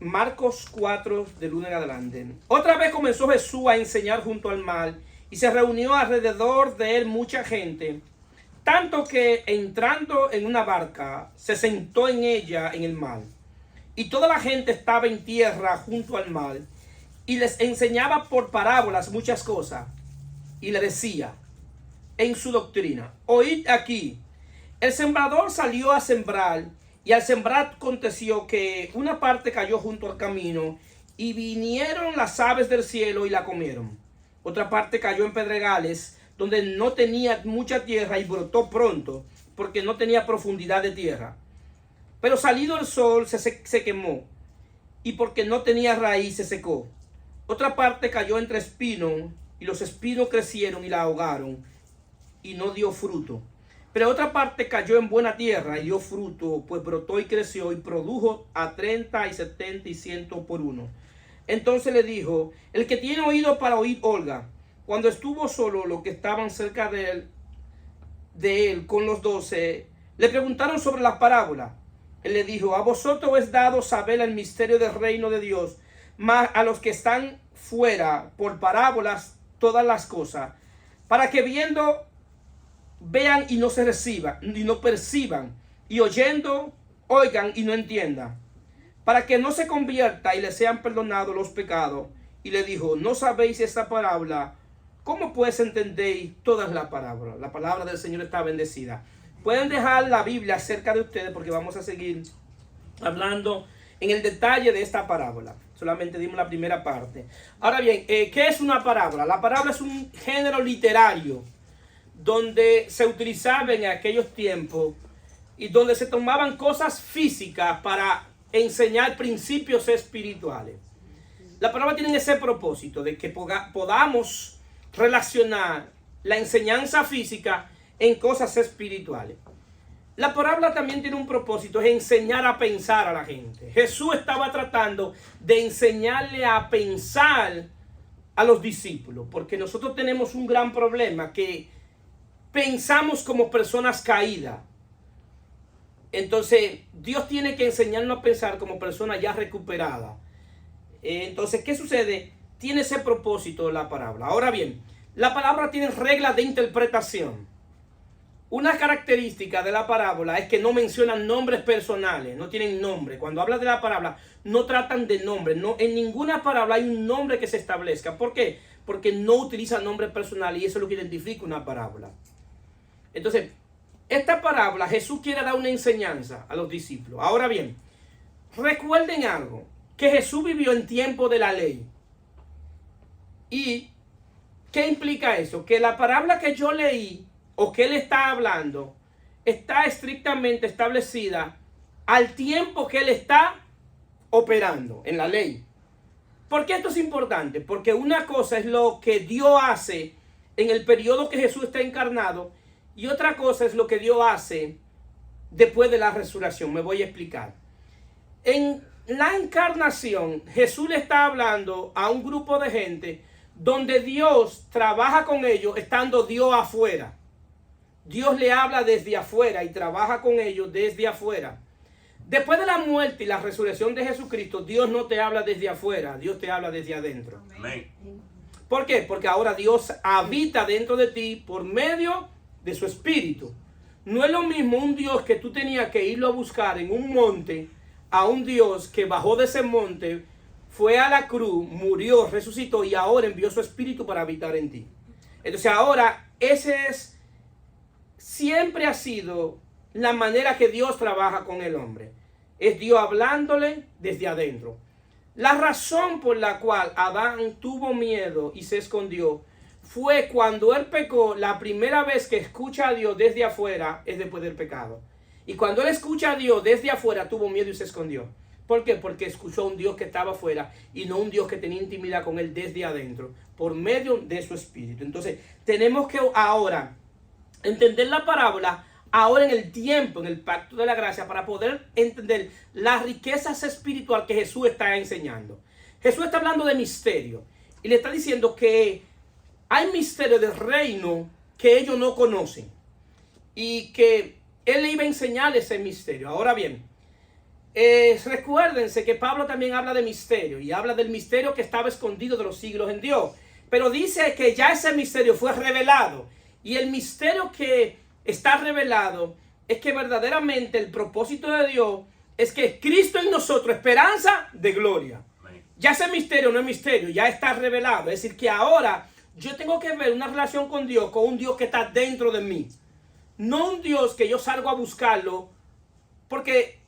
Marcos 4, del 1 en adelante. Otra vez comenzó Jesús a enseñar junto al mar, y se reunió alrededor de él mucha gente, tanto que entrando en una barca, se sentó en ella en el mar. Y toda la gente estaba en tierra junto al mar, y les enseñaba por parábolas muchas cosas. Y le decía en su doctrina: oíd aquí, el sembrador salió a sembrar, y al sembrar aconteció que una parte cayó junto al camino, y vinieron las aves del cielo y la comieron. Otra parte cayó en pedregales, donde no tenía mucha tierra, y brotó pronto, porque no tenía profundidad de tierra. Pero salido el sol se quemó, y porque no tenía raíz se secó. Otra parte cayó entre espinos, y los espinos crecieron y la ahogaron, y no dio fruto. Pero otra parte cayó en buena tierra y dio fruto, pues brotó y creció y produjo a 30 y 70 y 100 por uno. Entonces le dijo: el que tiene oído para oír, oiga. Cuando estuvo solo, los que estaban cerca de él con los 12, le preguntaron sobre la parábola. Él le dijo: a vosotros es dado saber el misterio del reino de Dios, mas a los que están fuera, por parábolas, todas las cosas, para que viendo vean y no se reciban, y no perciban, y oyendo oigan y no entiendan, para que no se convierta y les sean perdonados los pecados. Y le dijo: ¿no sabéis esta parábola? ¿Cómo pues entendéis todas las parábolas? La palabra del Señor está bendecida. Pueden dejar la Biblia cerca de ustedes, porque vamos a seguir hablando en el detalle de esta parábola. Solamente dimos la primera parte. Ahora bien, ¿qué es una parábola? La parábola es un género literario donde se utilizaba en aquellos tiempos y donde se tomaban cosas físicas para enseñar principios espirituales. La parábola tiene ese propósito de que podamos relacionar la enseñanza física en cosas espirituales. La parábola también tiene un propósito: es enseñar a pensar a la gente. Jesús estaba tratando de enseñarle a pensar a los discípulos, porque nosotros tenemos un gran problema, que pensamos como personas caídas. Entonces Dios tiene que enseñarnos a pensar como personas ya recuperadas. Entonces, ¿qué sucede? Tiene ese propósito la parábola. Ahora bien, la parábola tiene reglas de interpretación. Una característica de la parábola es que no mencionan nombres personales, no tienen nombre. Cuando hablan de la parábola, no tratan de nombre. No, en ninguna parábola hay un nombre que se establezca. ¿Por qué? Porque no utilizan nombre personal, y eso es lo que identifica una parábola. Entonces, esta parábola, Jesús quiere dar una enseñanza a los discípulos. Ahora bien, recuerden algo, que Jesús vivió en tiempo de la ley. ¿Y qué implica eso? Que la parábola que yo leí, o que él está hablando, está estrictamente establecida al tiempo que él está operando en la ley. ¿Por qué esto es importante? Porque una cosa es lo que Dios hace en el periodo que Jesús está encarnado, y otra cosa es lo que Dios hace después de la resurrección. Me voy a explicar. En la encarnación, Jesús le está hablando a un grupo de gente donde Dios trabaja con ellos estando Dios afuera. Dios le habla desde afuera y trabaja con ellos desde afuera. Después de la muerte y la resurrección de Jesucristo, Dios no te habla desde afuera, Dios te habla desde adentro. Amén. ¿Por qué? Porque ahora Dios habita dentro de ti por medio de su espíritu. No es lo mismo un Dios que tú tenías que irlo a buscar en un monte, a un Dios que bajó de ese monte, fue a la cruz, murió, resucitó y ahora envió su espíritu para habitar en ti. Entonces ahora siempre ha sido la manera que Dios trabaja con el hombre. Es Dios hablándole desde adentro. La razón por la cual Adán tuvo miedo y se escondió fue cuando él pecó. La primera vez que escucha a Dios desde afuera es después del pecado. Y cuando él escucha a Dios desde afuera, tuvo miedo y se escondió. ¿Por qué? Porque escuchó a un Dios que estaba afuera y no un Dios que tenía intimidad con él desde adentro, por medio de su espíritu. Entonces, tenemos que ahora entender la parábola ahora en el tiempo, en el pacto de la gracia, para poder entender las riquezas espirituales que Jesús está enseñando. Jesús está hablando de misterio y le está diciendo que hay misterio del reino que ellos no conocen y que él le iba a enseñar ese misterio. Ahora bien, recuérdense que Pablo también habla de misterio y habla del misterio que estaba escondido de los siglos en Dios. Pero dice que ya ese misterio fue revelado. Y el misterio que está revelado es que verdaderamente el propósito de Dios es que Cristo en nosotros, esperanza de gloria. Ya ese misterio no es misterio, ya está revelado. Es decir, que ahora yo tengo que ver una relación con Dios, con un Dios que está dentro de mí. No un Dios que yo salgo a buscarlo, porque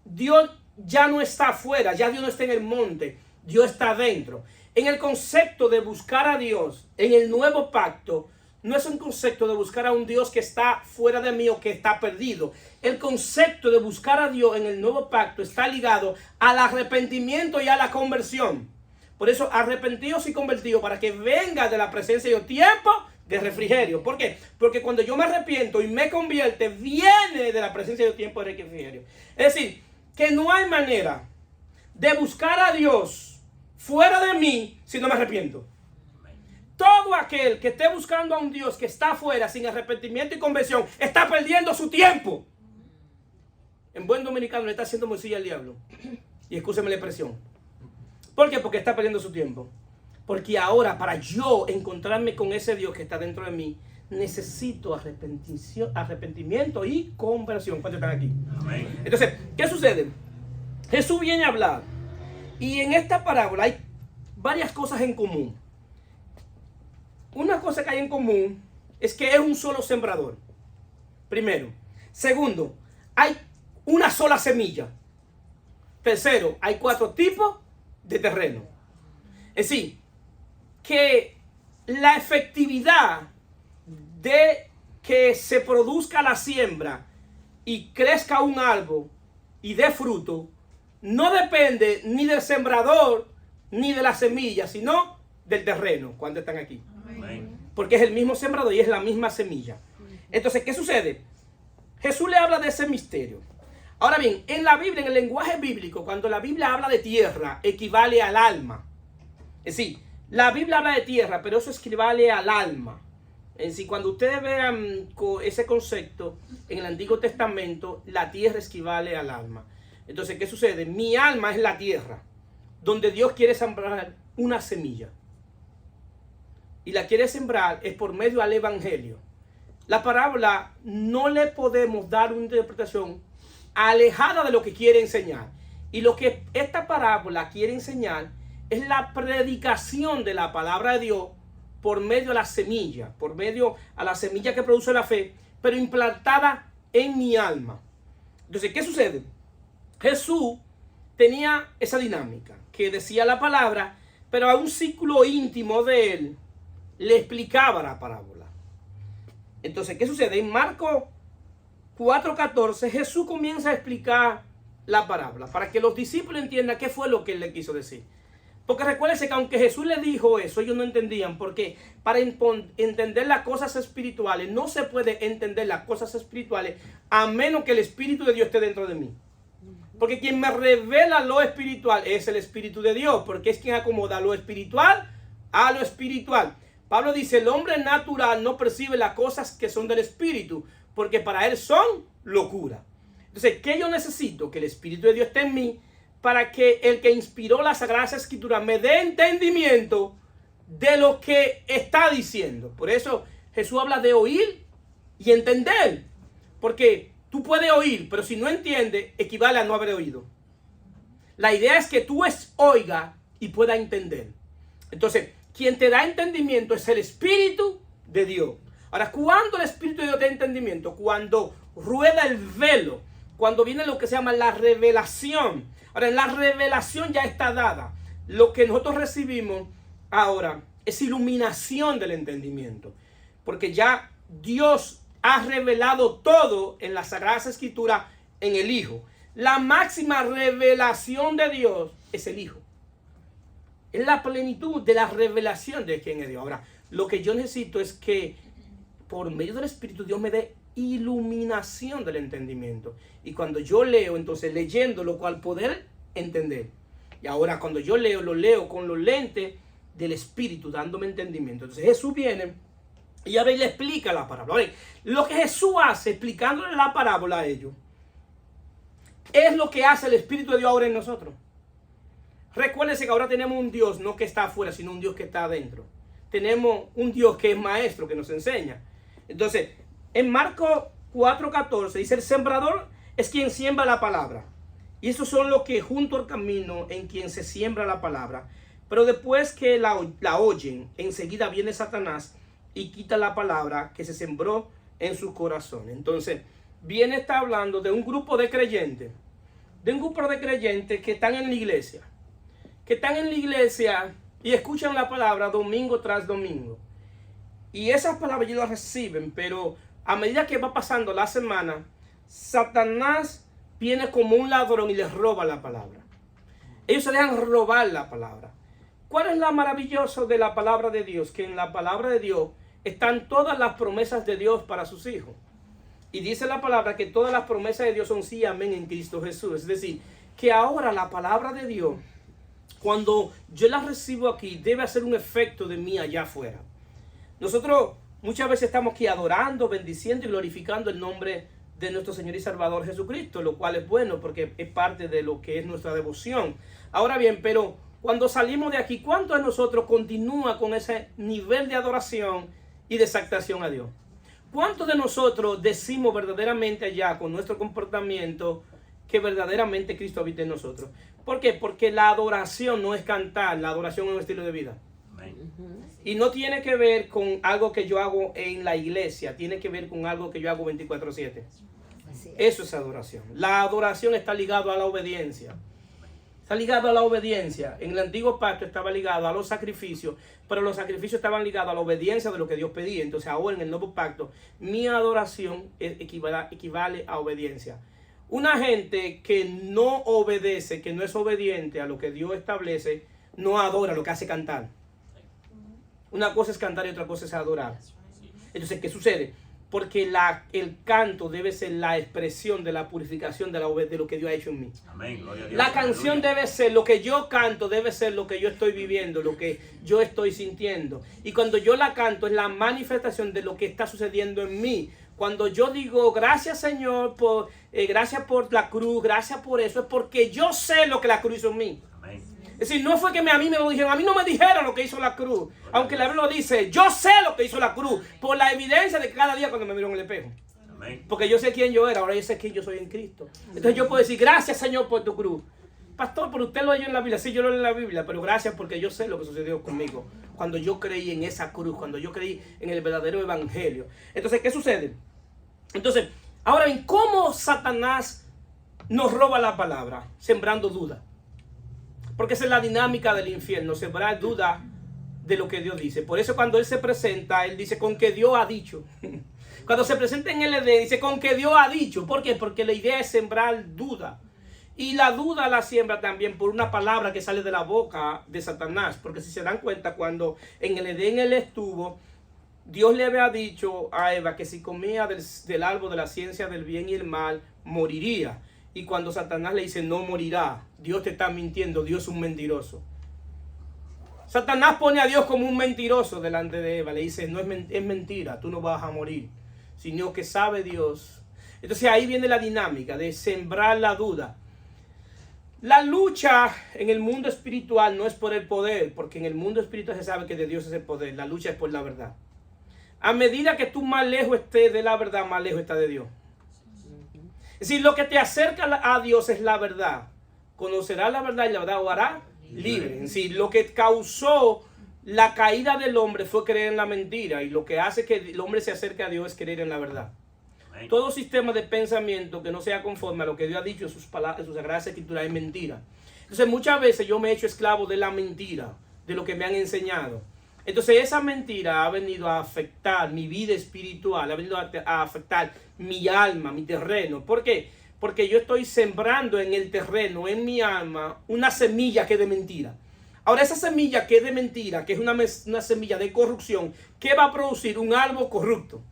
Dios ya no está afuera, ya Dios no está en el monte, Dios está dentro. En el concepto de buscar a Dios, en el nuevo pacto, no es un concepto de buscar a un Dios que está fuera de mí o que está perdido. El concepto de buscar a Dios en el nuevo pacto está ligado al arrepentimiento y a la conversión. Por eso, arrepentidos y convertidos, para que venga de la presencia de Dios tiempo de refrigerio. ¿Por qué? Porque cuando yo me arrepiento y me convierte, viene de la presencia de Dios tiempo de refrigerio. Es decir, que no hay manera de buscar a Dios fuera de mí si no me arrepiento. Todo aquel que esté buscando a un Dios que está afuera sin arrepentimiento y conversión está perdiendo su tiempo. En buen dominicano le está haciendo morcilla al diablo. Y escúcheme la expresión. ¿Por qué? Porque está perdiendo su tiempo. Porque ahora, para yo encontrarme con ese Dios que está dentro de mí, necesito arrepentimiento y conversión. ¿Cuántos están aquí? Amén. Entonces, ¿qué sucede? Jesús viene a hablar. Y en esta parábola hay varias cosas en común. Una cosa que hay en común es que es un solo sembrador. Primero. Segundo, hay una sola semilla. Tercero, hay 4 tipos de terreno. Es decir, que la efectividad de que se produzca la siembra y crezca un árbol y dé fruto, no depende ni del sembrador ni de la semilla, sino del terreno. ¿Cuántos están aquí? Amén. Porque es el mismo sembrador y es la misma semilla. Entonces, ¿qué sucede? Jesús le habla de ese misterio. Ahora bien, en la Biblia, en el lenguaje bíblico, cuando la Biblia habla de tierra, equivale al alma. Es decir, la Biblia habla de tierra, pero eso equivale al alma. Es decir, cuando ustedes vean ese concepto en el Antiguo Testamento, la tierra equivale al alma. Entonces, ¿qué sucede? Mi alma es la tierra, donde Dios quiere sembrar una semilla. Y la quiere sembrar es por medio del evangelio. La parábola no le podemos dar una interpretación alejada de lo que quiere enseñar. Y lo que esta parábola quiere enseñar es la predicación de la palabra de Dios por medio de la semilla, por medio a la semilla que produce la fe, pero implantada en mi alma. Entonces, ¿qué sucede? Jesús tenía esa dinámica que decía la palabra, pero a un círculo íntimo de él le explicaba la parábola. Entonces, ¿qué sucede? En Marcos 4:14, Jesús comienza a explicar la parábola para que los discípulos entiendan qué fue lo que él le quiso decir. Porque recuérdense que aunque Jesús le dijo eso, ellos no entendían, porque para entender las cosas espirituales, no se puede entender las cosas espirituales a menos que el Espíritu de Dios esté dentro de mí. Porque quien me revela lo espiritual es el Espíritu de Dios, porque es quien acomoda lo espiritual a lo espiritual. Pablo dice, el hombre natural no percibe las cosas que son del Espíritu, porque para él son locura. Entonces, ¿qué yo necesito? Que el Espíritu de Dios esté en mí, para que el que inspiró la Sagrada Escritura me dé entendimiento de lo que está diciendo. Por eso Jesús habla de oír y entender. Porque tú puedes oír, pero si no entiendes, equivale a no haber oído. La idea es que tú oiga y pueda entender. Entonces, quien te da entendimiento es el Espíritu de Dios. Ahora, ¿cuándo el Espíritu de Dios da entendimiento? Cuando rueda el velo, cuando viene lo que se llama la revelación. Ahora, la revelación ya está dada. Lo que nosotros recibimos ahora es iluminación del entendimiento. Porque ya Dios ha revelado todo en las Sagradas Escrituras en el Hijo. La máxima revelación de Dios es el Hijo. Es la plenitud de la revelación de quién es Dios. Ahora, lo que yo necesito es que por medio del Espíritu Dios me dé iluminación del entendimiento. Y cuando yo leo, entonces leyendo, lo cual poder entender. Y ahora cuando yo leo, lo leo con los lentes del Espíritu, dándome entendimiento. Entonces Jesús viene y ahora le explica la parábola. Ahora, lo que Jesús hace explicándole la parábola a ellos Es lo que hace el Espíritu de Dios ahora en nosotros. Recuérdense que ahora tenemos un Dios no que está afuera, sino un Dios que está adentro. Tenemos un Dios que es maestro, que nos enseña. Entonces, en Marcos 4:14 dice, el sembrador es quien siembra la palabra. Y esos son los que junto al camino en quien se siembra la palabra. Pero después que la oyen, enseguida viene Satanás y quita la palabra que se sembró en sus corazones. Entonces, está hablando de un grupo de creyentes. De un grupo de creyentes que están en la iglesia. Que están en la iglesia y escuchan la palabra domingo tras domingo. Y esas palabras ellos las reciben, pero a medida que va pasando la semana, Satanás viene como un ladrón y les roba la palabra. Ellos se dejan robar la palabra. ¿Cuál es lo maravilloso de la palabra de Dios? Que en la palabra de Dios están todas las promesas de Dios para sus hijos. Y dice la palabra que todas las promesas de Dios son sí, amén en Cristo Jesús. Es decir, que ahora la palabra de Dios, cuando yo la recibo aquí, debe hacer un efecto de mí allá afuera. Nosotros muchas veces estamos aquí adorando, bendiciendo y glorificando el nombre de nuestro Señor y Salvador Jesucristo, lo cual es bueno porque es parte de lo que es nuestra devoción. Ahora bien, pero cuando salimos de aquí, ¿cuántos de nosotros continúa con ese nivel de adoración y de exaltación a Dios? ¿Cuántos de nosotros decimos verdaderamente allá con nuestro comportamiento que verdaderamente Cristo habita en nosotros? ¿Por qué? Porque la adoración no es cantar, la adoración es un estilo de vida. Y no tiene que ver con algo que yo hago en la iglesia, tiene que ver con algo que yo hago 24/7. Eso es adoración. La adoración está ligado a la obediencia. Está ligado a la obediencia. En el antiguo pacto estaba ligado a los sacrificios, pero los sacrificios estaban ligados a la obediencia de lo que Dios pedía. Entonces ahora en el nuevo pacto, mi adoración equivale a obediencia. Una gente que no obedece, que no es obediente a lo que Dios establece, no adora, lo que hace cantar. Una cosa es cantar y otra cosa es adorar. Entonces, ¿qué sucede? Porque el canto debe ser la expresión de la purificación de lo que Dios ha hecho en mí. Amén, gloria a Dios. La canción debe ser, lo que yo canto debe ser lo que yo estoy viviendo, lo que yo estoy sintiendo. Y cuando yo la canto es la manifestación de lo que está sucediendo en mí. Cuando yo digo, gracias Señor, gracias por la cruz, gracias por eso, es porque yo sé lo que la cruz hizo en mí. Amén. Es decir, no fue que a mí me lo dijeron, a mí no me dijeron lo que hizo la cruz. Aunque la Biblia lo dice, yo sé lo que hizo la cruz, por la evidencia de cada día cuando me miro en el espejo. Amén. Porque yo sé quién yo era, ahora yo sé quién yo soy en Cristo. Entonces yo puedo decir, gracias Señor por tu cruz. Pastor, pero usted lo leyó en la Biblia. Sí, yo lo leí en la Biblia, pero gracias porque yo sé lo que sucedió conmigo. Cuando yo creí en esa cruz, cuando yo creí en el verdadero evangelio. Entonces, ¿qué sucede? Entonces, ahora bien, ¿cómo Satanás nos roba la palabra? Sembrando duda. Porque esa es la dinámica del infierno, sembrar duda de lo que Dios dice. Por eso cuando Él se presenta, Él dice con que Dios ha dicho. Cuando se presenta en el Edén, dice con que Dios ha dicho. ¿Por qué? Porque la idea es sembrar duda. Y la duda la siembra también por una palabra que sale de la boca de Satanás. Porque si se dan cuenta, cuando en el Edén Él estuvo, Dios le había dicho a Eva que si comía del árbol de la ciencia del bien y el mal, moriría. Y cuando Satanás le dice, no morirá, Dios te está mintiendo, Dios es un mentiroso. Satanás pone a Dios como un mentiroso delante de Eva. Le dice, no es mentira, tú no vas a morir, sino que sabe Dios. Entonces ahí viene la dinámica de sembrar la duda. La lucha en el mundo espiritual no es por el poder, porque en el mundo espiritual se sabe que de Dios es el poder. La lucha es por la verdad. A medida que tú más lejos estés de la verdad, más lejos está de Dios. Es decir, lo que te acerca a Dios es la verdad. Conocerás la verdad y la verdad os hará libre. Es decir, lo que causó la caída del hombre fue creer en la mentira. Y lo que hace que el hombre se acerque a Dios es creer en la verdad. Amén. Todo sistema de pensamiento que no sea conforme a lo que Dios ha dicho en sus palabras, en sus sagradas escrituras, es mentira. Entonces muchas veces yo me he hecho esclavo de la mentira, de lo que me han enseñado. Entonces esa mentira ha venido a afectar mi vida espiritual, ha venido a afectar mi alma, mi terreno. ¿Por qué? Porque yo estoy sembrando en el terreno, en mi alma, una semilla que es de mentira. Ahora esa semilla que es de mentira, que es una semilla de corrupción, ¿qué va a producir? Un árbol corrupto.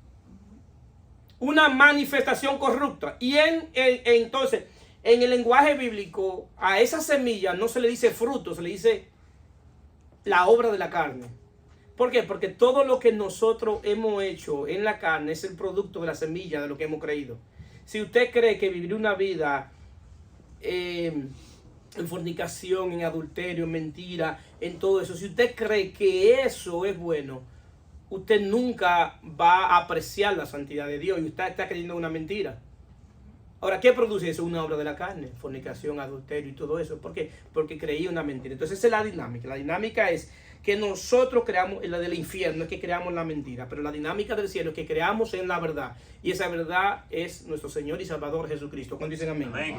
Una manifestación corrupta. Y entonces, en el lenguaje bíblico, a esa semilla no se le dice fruto, se le dice la obra de la carne. ¿Por qué? Porque todo lo que nosotros hemos hecho en la carne es el producto de la semilla de lo que hemos creído. Si usted cree que vivir una vida en fornicación, en adulterio, en mentira, en todo eso, si usted cree que eso es bueno, usted nunca va a apreciar la santidad de Dios y usted está creyendo una mentira. Ahora, ¿qué produce eso? Una obra de la carne, fornicación, adulterio y todo eso. ¿Por qué? Porque creía una mentira. Entonces esa es la dinámica. La dinámica es que nosotros creamos, la del infierno es que creamos la mentira, pero la dinámica del cielo es que creamos en la verdad. Y esa verdad es nuestro Señor y Salvador Jesucristo. ¿Cuándo dicen amén? Amén.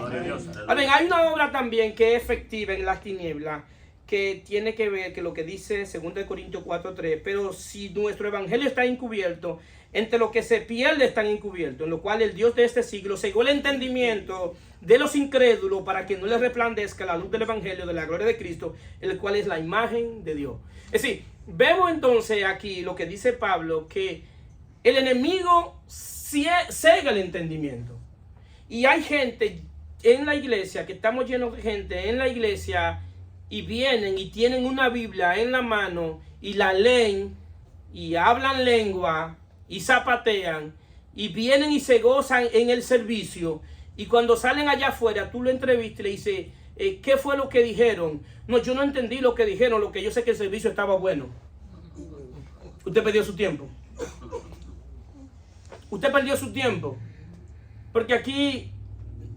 Amén. Hay una obra también que es efectiva en las tinieblas, que tiene que ver que lo que dice 2 Corintios 4:3, pero si nuestro evangelio está encubierto, entre lo que se pierde están encubiertos, en lo cual el Dios de este siglo cegó el entendimiento de los incrédulos para que no les resplandezca la luz del evangelio de la gloria de Cristo, el cual es la imagen de Dios. Es decir, vemos entonces aquí lo que dice Pablo, que el enemigo cega el entendimiento. Y hay gente en la iglesia, que estamos llenos de gente en la iglesia, y vienen y tienen una Biblia en la mano y la leen y hablan lengua y zapatean y vienen y se gozan en el servicio, y cuando salen allá afuera tú lo entrevistas y le dices, ¿qué fue lo que dijeron? No, yo no entendí lo que dijeron, lo que yo sé que el servicio estaba bueno. Usted perdió su tiempo. Usted perdió su tiempo. Porque aquí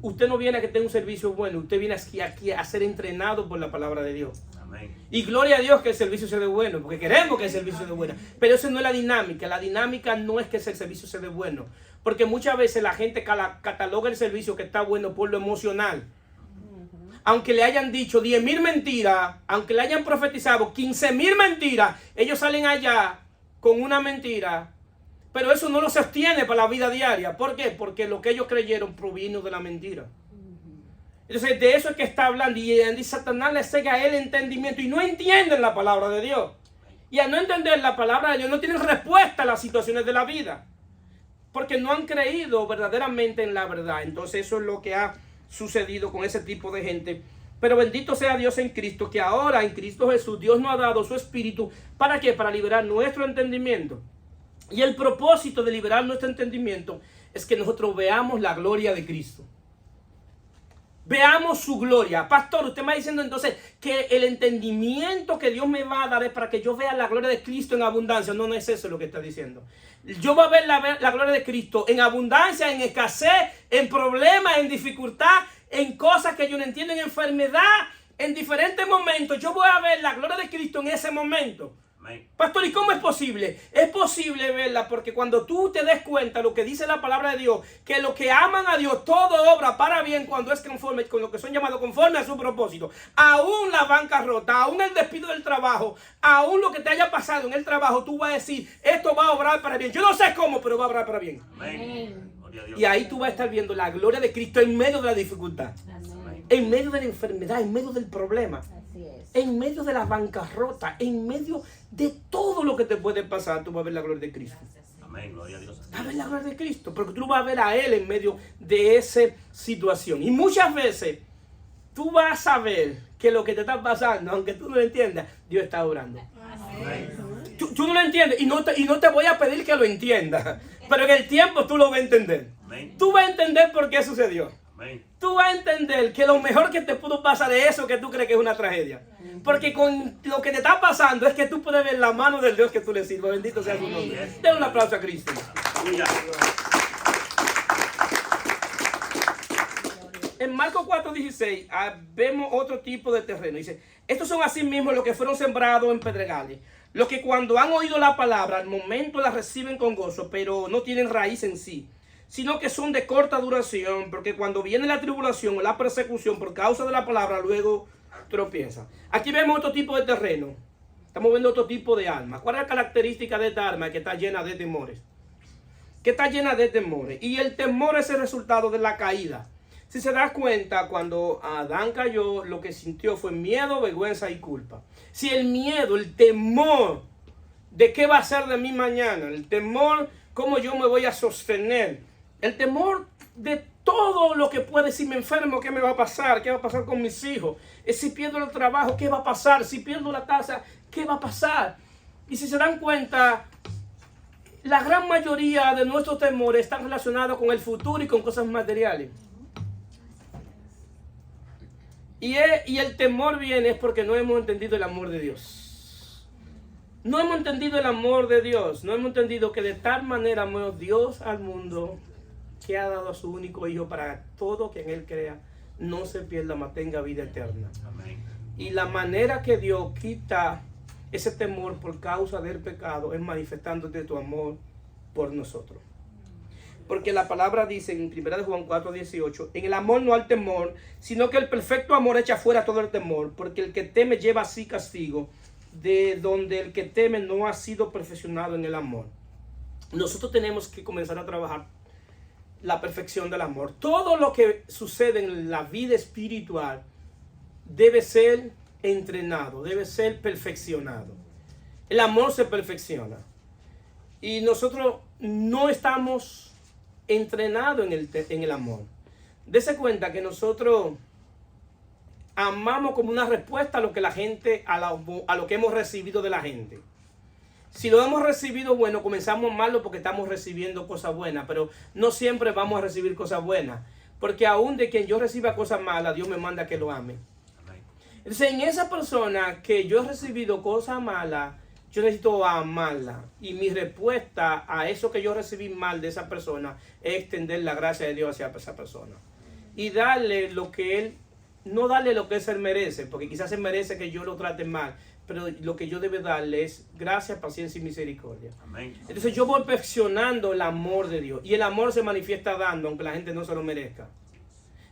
usted no viene a que tenga un servicio bueno, usted viene aquí a ser entrenado por la palabra de Dios. Amén. Y gloria a Dios que el servicio se dé bueno, porque queremos que el servicio se dé bueno. Pero eso no es la dinámica. La dinámica no es que el servicio se dé bueno, porque muchas veces la gente cataloga el servicio que está bueno por lo emocional. Aunque le hayan dicho 10,000 mentiras, aunque le hayan profetizado 15,000 mentiras, ellos salen allá con una mentira. Pero eso no lo sostiene para la vida diaria. ¿Por qué? Porque lo que ellos creyeron provino de la mentira. Entonces de eso es que está hablando. Y Satanás le cega el entendimiento y no entienden la palabra de Dios. Y al no entender la palabra de Dios no tienen respuesta a las situaciones de la vida, porque no han creído verdaderamente en la verdad. Entonces eso es lo que ha sucedido con ese tipo de gente. Pero bendito sea Dios en Cristo, que ahora en Cristo Jesús Dios nos ha dado su Espíritu. ¿Para qué? Para liberar nuestro entendimiento. Y el propósito de liberar nuestro entendimiento es que nosotros veamos la gloria de Cristo. Veamos su gloria. Pastor, usted me está diciendo entonces que el entendimiento que Dios me va a dar es para que yo vea la gloria de Cristo en abundancia. No, no es eso lo que está diciendo. Yo voy a ver la gloria de Cristo en abundancia, en escasez, en problemas, en dificultad, en cosas que yo no entiendo, en enfermedad, en diferentes momentos. Yo voy a ver la gloria de Cristo en ese momento. Pastor, ¿y cómo es posible? Es posible verla porque cuando tú te des cuenta lo que dice la palabra de Dios, que los que aman a Dios, todo obra para bien cuando es conforme con lo que son llamados conforme a su propósito. Aún la bancarrota, aún el despido del trabajo, aún lo que te haya pasado en el trabajo, tú vas a decir, esto va a obrar para bien. Yo no sé cómo, pero va a obrar para bien. Amén. Y ahí tú vas a estar viendo la gloria de Cristo en medio de la dificultad. Amén. En medio de la enfermedad, en medio del problema. En medio de la bancarrota, en medio de todo lo que te puede pasar, tú vas a ver la gloria de Cristo. Amén, gloria a Dios. Vas a ver la gloria de Cristo, porque tú vas a ver a Él en medio de esa situación. Y muchas veces tú vas a ver que lo que te está pasando, aunque tú no lo entiendas, Dios está orando. Tú no lo entiendes y no te voy a pedir que lo entiendas, pero en el tiempo tú lo vas a entender. Amén. Tú vas a entender por qué sucedió. Amén. Tú vas a entender que lo mejor que te pudo pasar es eso que tú crees que es una tragedia. Porque con lo que te está pasando es que tú puedes ver la mano del Dios que tú le sirves. Bendito sea su nombre. Den un aplauso a Cristo. En Marcos 4:16 vemos otro tipo de terreno. Dice, estos son así mismos los que fueron sembrados en pedregales. Los que cuando han oído la palabra, al momento la reciben con gozo, pero no tienen raíz en sí, sino que son de corta duración, porque cuando viene la tribulación o la persecución por causa de la palabra, luego tropiezan. Aquí vemos otro tipo de terreno. Estamos viendo otro tipo de alma. ¿Cuál es la característica de esta alma? Que está llena de temores. Que está llena de temores. Y el temor es el resultado de la caída. Si se da cuenta, cuando Adán cayó, lo que sintió fue miedo, vergüenza y culpa. Si el miedo, el temor de qué va a ser de mí mañana, el temor cómo yo me voy a sostener, el temor de todo lo que puede, si me enfermo, ¿qué me va a pasar? ¿Qué va a pasar con mis hijos? Si pierdo el trabajo, ¿qué va a pasar? Si pierdo la casa, ¿qué va a pasar? Y si se dan cuenta, la gran mayoría de nuestros temores están relacionados con el futuro y con cosas materiales. Y el temor viene es porque no hemos entendido el amor de Dios. No hemos entendido el amor de Dios. No hemos entendido que de tal manera amó Dios al mundo que ha dado a su único Hijo para todo que en Él crea no se pierda, mas tenga vida eterna. Amén. Y la manera que Dios quita ese temor por causa del pecado es manifestándote tu amor por nosotros. Porque la palabra dice en 1 Juan 4:18, en el amor no hay temor, sino que el perfecto amor echa fuera todo el temor, porque el que teme lleva así castigo, de donde el que teme no ha sido perfeccionado en el amor. Nosotros tenemos que comenzar a trabajar la perfección del amor. Todo lo que sucede en la vida espiritual debe ser entrenado, debe ser perfeccionado. El amor se perfecciona. Y nosotros no estamos entrenados en el amor. Dese cuenta que nosotros amamos como una respuesta a lo que la gente, a lo que hemos recibido de la gente. Si lo hemos recibido bueno, comenzamos malo porque estamos recibiendo cosas buenas, pero no siempre vamos a recibir cosas buenas, porque aún de quien yo reciba cosas malas, Dios me manda que lo ame. Entonces, en esa persona que yo he recibido cosas malas, yo necesito amarla. Y mi respuesta a eso que yo recibí mal de esa persona es extender la gracia de Dios hacia esa persona. Y darle lo que él, no darle lo que él merece, porque quizás él merece que yo lo trate mal, pero lo que yo debo darle es gracia, paciencia y misericordia. Amén. Entonces yo voy perfeccionando el amor de Dios. Y el amor se manifiesta dando, aunque la gente no se lo merezca.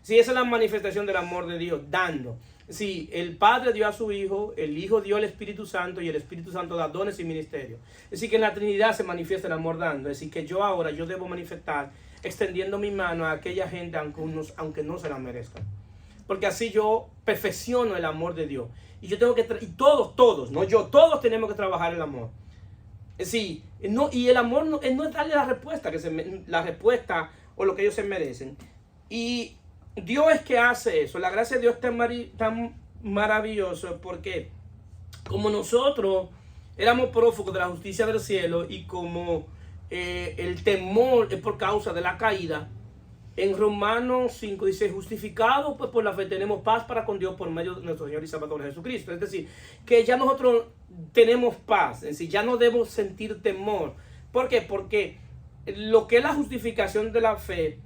Sí, esa es la manifestación del amor de Dios, dando. Sí, el Padre dio a su Hijo, el Hijo dio al Espíritu Santo y el Espíritu Santo da dones y ministerios. Es decir, que en la Trinidad se manifiesta el amor dando. Es decir, que yo debo manifestar extendiendo mi mano a aquella gente aunque no se la merezca. Porque así yo perfecciono el amor de Dios. Y yo tengo que, y todos, no yo, todos tenemos que trabajar el amor. Es decir, y el amor no es darle la respuesta, la respuesta o lo que ellos se merecen. Y Dios es que hace eso. La gracia de Dios es tan maravillosa porque como nosotros éramos prófugos de la justicia del cielo y como el temor es por causa de la caída, en Romanos 5 dice, justificados pues por la fe tenemos paz para con Dios por medio de nuestro Señor y Salvador Jesucristo. Es decir, que ya nosotros tenemos paz, es decir, ya no debemos sentir temor. ¿Por qué? Porque lo que es la justificación de la fe,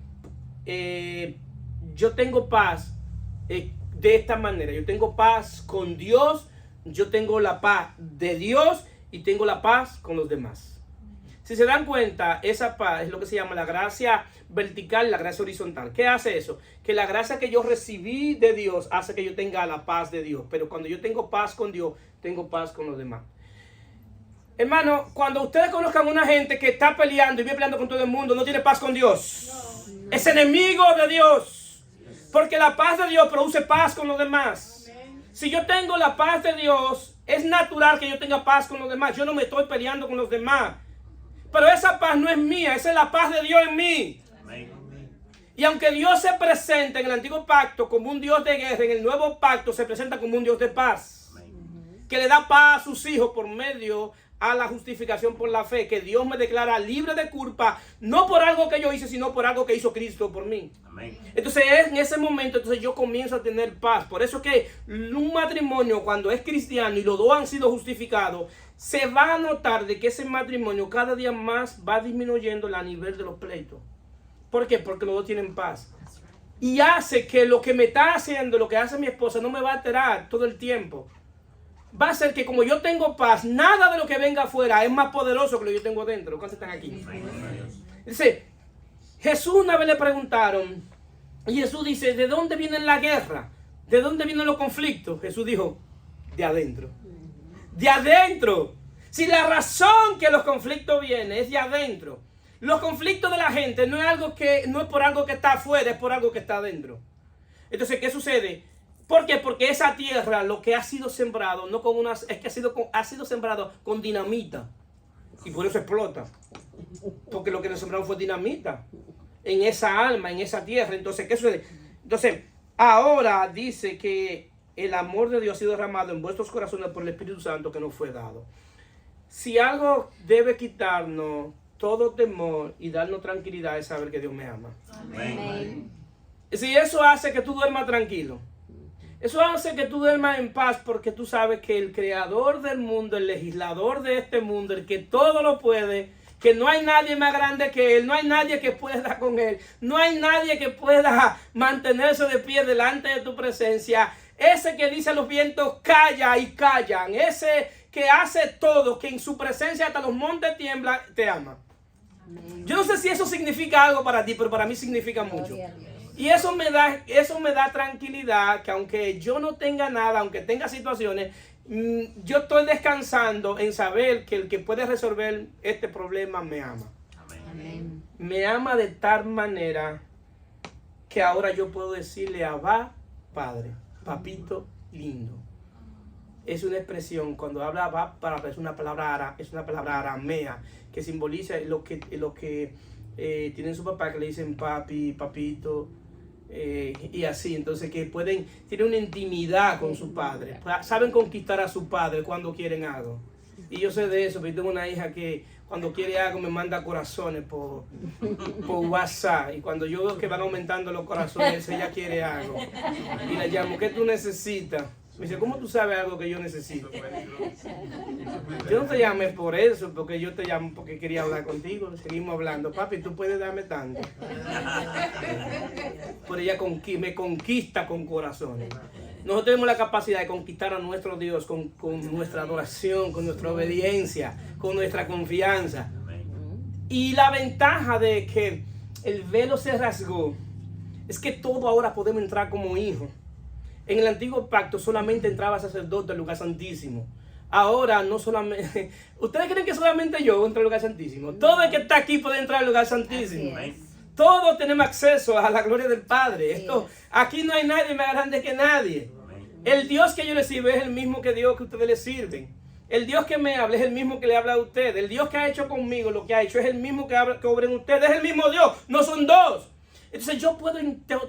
yo tengo paz de esta manera. Yo tengo paz con Dios, yo tengo la paz de Dios y tengo la paz con los demás. Si se dan cuenta, esa paz es lo que se llama la gracia vertical y la gracia horizontal. ¿Qué hace eso? Que la gracia que yo recibí de Dios hace que yo tenga la paz de Dios. Pero cuando yo tengo paz con Dios, tengo paz con los demás. Hermano, cuando ustedes conozcan a una gente que está peleando y vive peleando con todo el mundo, no tiene paz con Dios. No. Es enemigo de Dios. Porque la paz de Dios produce paz con los demás. Si yo tengo la paz de Dios, es natural que yo tenga paz con los demás. Yo no me estoy peleando con los demás. Pero esa paz no es mía, esa es la paz de Dios en mí. Amén. Y aunque Dios se presenta en el antiguo pacto como un Dios de guerra, en el nuevo pacto se presenta como un Dios de paz. Amén. Que le da paz a sus hijos por medio a la justificación por la fe, que Dios me declara libre de culpa, no por algo que yo hice, sino por algo que hizo Cristo por mí. Amén. Entonces en ese momento yo comienzo a tener paz. Por eso que un matrimonio cuando es cristiano y los dos han sido justificados, se va a notar de que ese matrimonio cada día más va disminuyendo el nivel de los pleitos. ¿Por qué? Porque los dos tienen paz. Y hace que lo que me está haciendo, lo que hace mi esposa, no me va a alterar todo el tiempo. Va a ser que como yo tengo paz, nada de lo que venga afuera es más poderoso que lo que yo tengo dentro. ¿Cuántos están aquí? Dice, Jesús una vez le preguntaron, y Jesús dice, ¿de dónde viene la guerra? ¿De dónde vienen los conflictos? Jesús dijo, de adentro. De adentro. Si la razón que los conflictos vienen es de adentro. Los conflictos de la gente no es por algo que está afuera, es por algo que está adentro. Entonces, ¿qué sucede? ¿Por qué? Porque esa tierra, lo que ha sido sembrado, ha sido sembrado con dinamita. Y por eso explota. Porque lo que nos sembraron fue dinamita. En esa alma, en esa tierra. Entonces, ¿qué sucede? Entonces, ahora dice que el amor de Dios ha sido derramado en vuestros corazones por el Espíritu Santo que nos fue dado. Si algo debe quitarnos todo temor y darnos tranquilidad es saber que Dios me ama. Amén. Si eso hace que tú duermas tranquilo, Eso hace que tú duermas en paz porque tú sabes que el creador del mundo, el legislador de este mundo, el que todo lo puede, que no hay nadie más grande que Él, no hay nadie que pueda con Él, no hay nadie que pueda mantenerse de pie delante de tu presencia. Ese que dice a los vientos, calla y callan, ese que hace todo, que en su presencia hasta los montes tiemblan, te ama. Amén. Yo no sé si eso significa algo para ti, pero para mí significa mucho. Y eso me da tranquilidad, que aunque yo no tenga nada, aunque tenga situaciones, yo estoy descansando en saber que el que puede resolver este problema me ama. Amén. Me ama de tal manera que ahora yo puedo decirle Abba, Padre, papito lindo. Es una expresión, cuando habla Abba, es una palabra aramea que simboliza lo que tienen su papá, que le dicen papi, papito. Y así, entonces que tienen una intimidad con su padre, saben conquistar a su padre cuando quieren algo. Y yo sé de eso, porque tengo una hija que cuando quiere algo me manda corazones por WhatsApp, y cuando yo veo que van aumentando los corazones, ella quiere algo y la llamo, ¿qué tú necesitas? Me dice, ¿cómo tú sabes algo que yo necesito? Yo no te llamé por eso, porque yo te llamo porque quería hablar contigo. Seguimos hablando. Papi, tú puedes darme tanto. Pero ella me conquista con corazones. Nosotros tenemos la capacidad de conquistar a nuestro Dios con nuestra adoración, con nuestra obediencia, con nuestra confianza. Y la ventaja de que el velo se rasgó es que todo ahora podemos entrar como hijos. En el antiguo pacto solamente entraba sacerdote al lugar santísimo. Ahora no solamente... ¿Ustedes creen que solamente yo entro al lugar santísimo? Todo el que está aquí puede entrar al lugar santísimo. Todos tenemos acceso a la gloria del Padre. Aquí no hay nadie más grande que nadie. El Dios que yo le sirvo es el mismo que Dios que ustedes le sirven. El Dios que me habla es el mismo que le habla a ustedes. El Dios que ha hecho conmigo lo que ha hecho es el mismo que obra en ustedes. Es el mismo Dios, no son dos. Entonces yo puedo,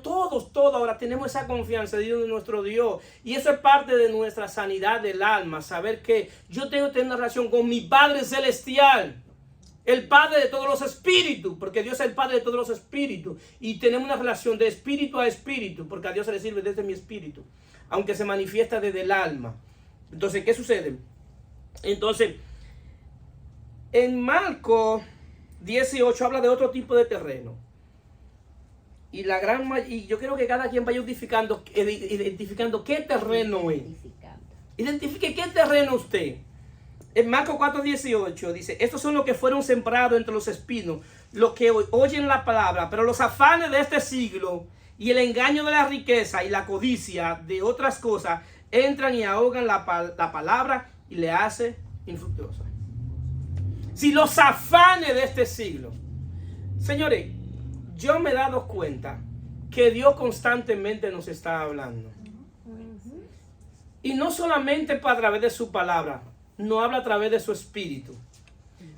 todos ahora tenemos esa confianza de Dios, de nuestro Dios. Y eso es parte de nuestra sanidad del alma. Saber que yo tengo que tener una relación con mi Padre Celestial. El Padre de todos los espíritus. Porque Dios es el Padre de todos los espíritus. Y tenemos una relación de espíritu a espíritu. Porque a Dios se le sirve desde mi espíritu. Aunque se manifiesta desde el alma. Entonces, ¿qué sucede? Entonces, en Marcos 18 habla de otro tipo de terreno. Y yo quiero que cada quien vaya identificando qué terreno es. Identifique qué terreno usted. En Marcos 4:18 dice, estos son los que fueron sembrados entre los espinos, los que oyen la palabra, pero los afanes de este siglo y el engaño de la riqueza y la codicia de otras cosas entran y ahogan la palabra y le hace infructuosa. Si los afanes de este siglo, señores, yo me he dado cuenta que Dios constantemente nos está hablando. Y no solamente a través de su palabra, no habla a través de su espíritu,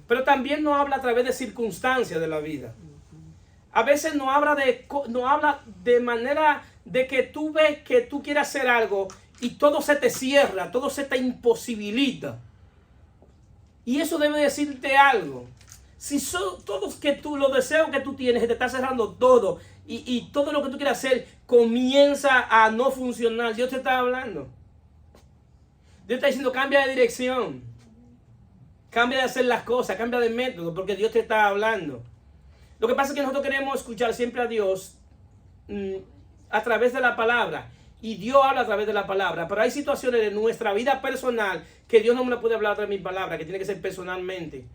pero también no habla a través de circunstancias de la vida. A veces no habla de manera de que tú ves que tú quieres hacer algo y todo se te cierra, todo se te imposibilita. Y eso debe decirte algo. Si son todos los deseos que tú tienes, se te está cerrando todo y todo lo que tú quieres hacer comienza a no funcionar, Dios te está hablando. Dios está diciendo, cambia de dirección, cambia de hacer las cosas, cambia de método, porque Dios te está hablando. Lo que pasa es que nosotros queremos escuchar siempre a Dios a través de la palabra. Y Dios habla a través de la palabra. Pero hay situaciones de nuestra vida personal que Dios no me la puede hablar a través de mi palabra, que tiene que ser personalmente.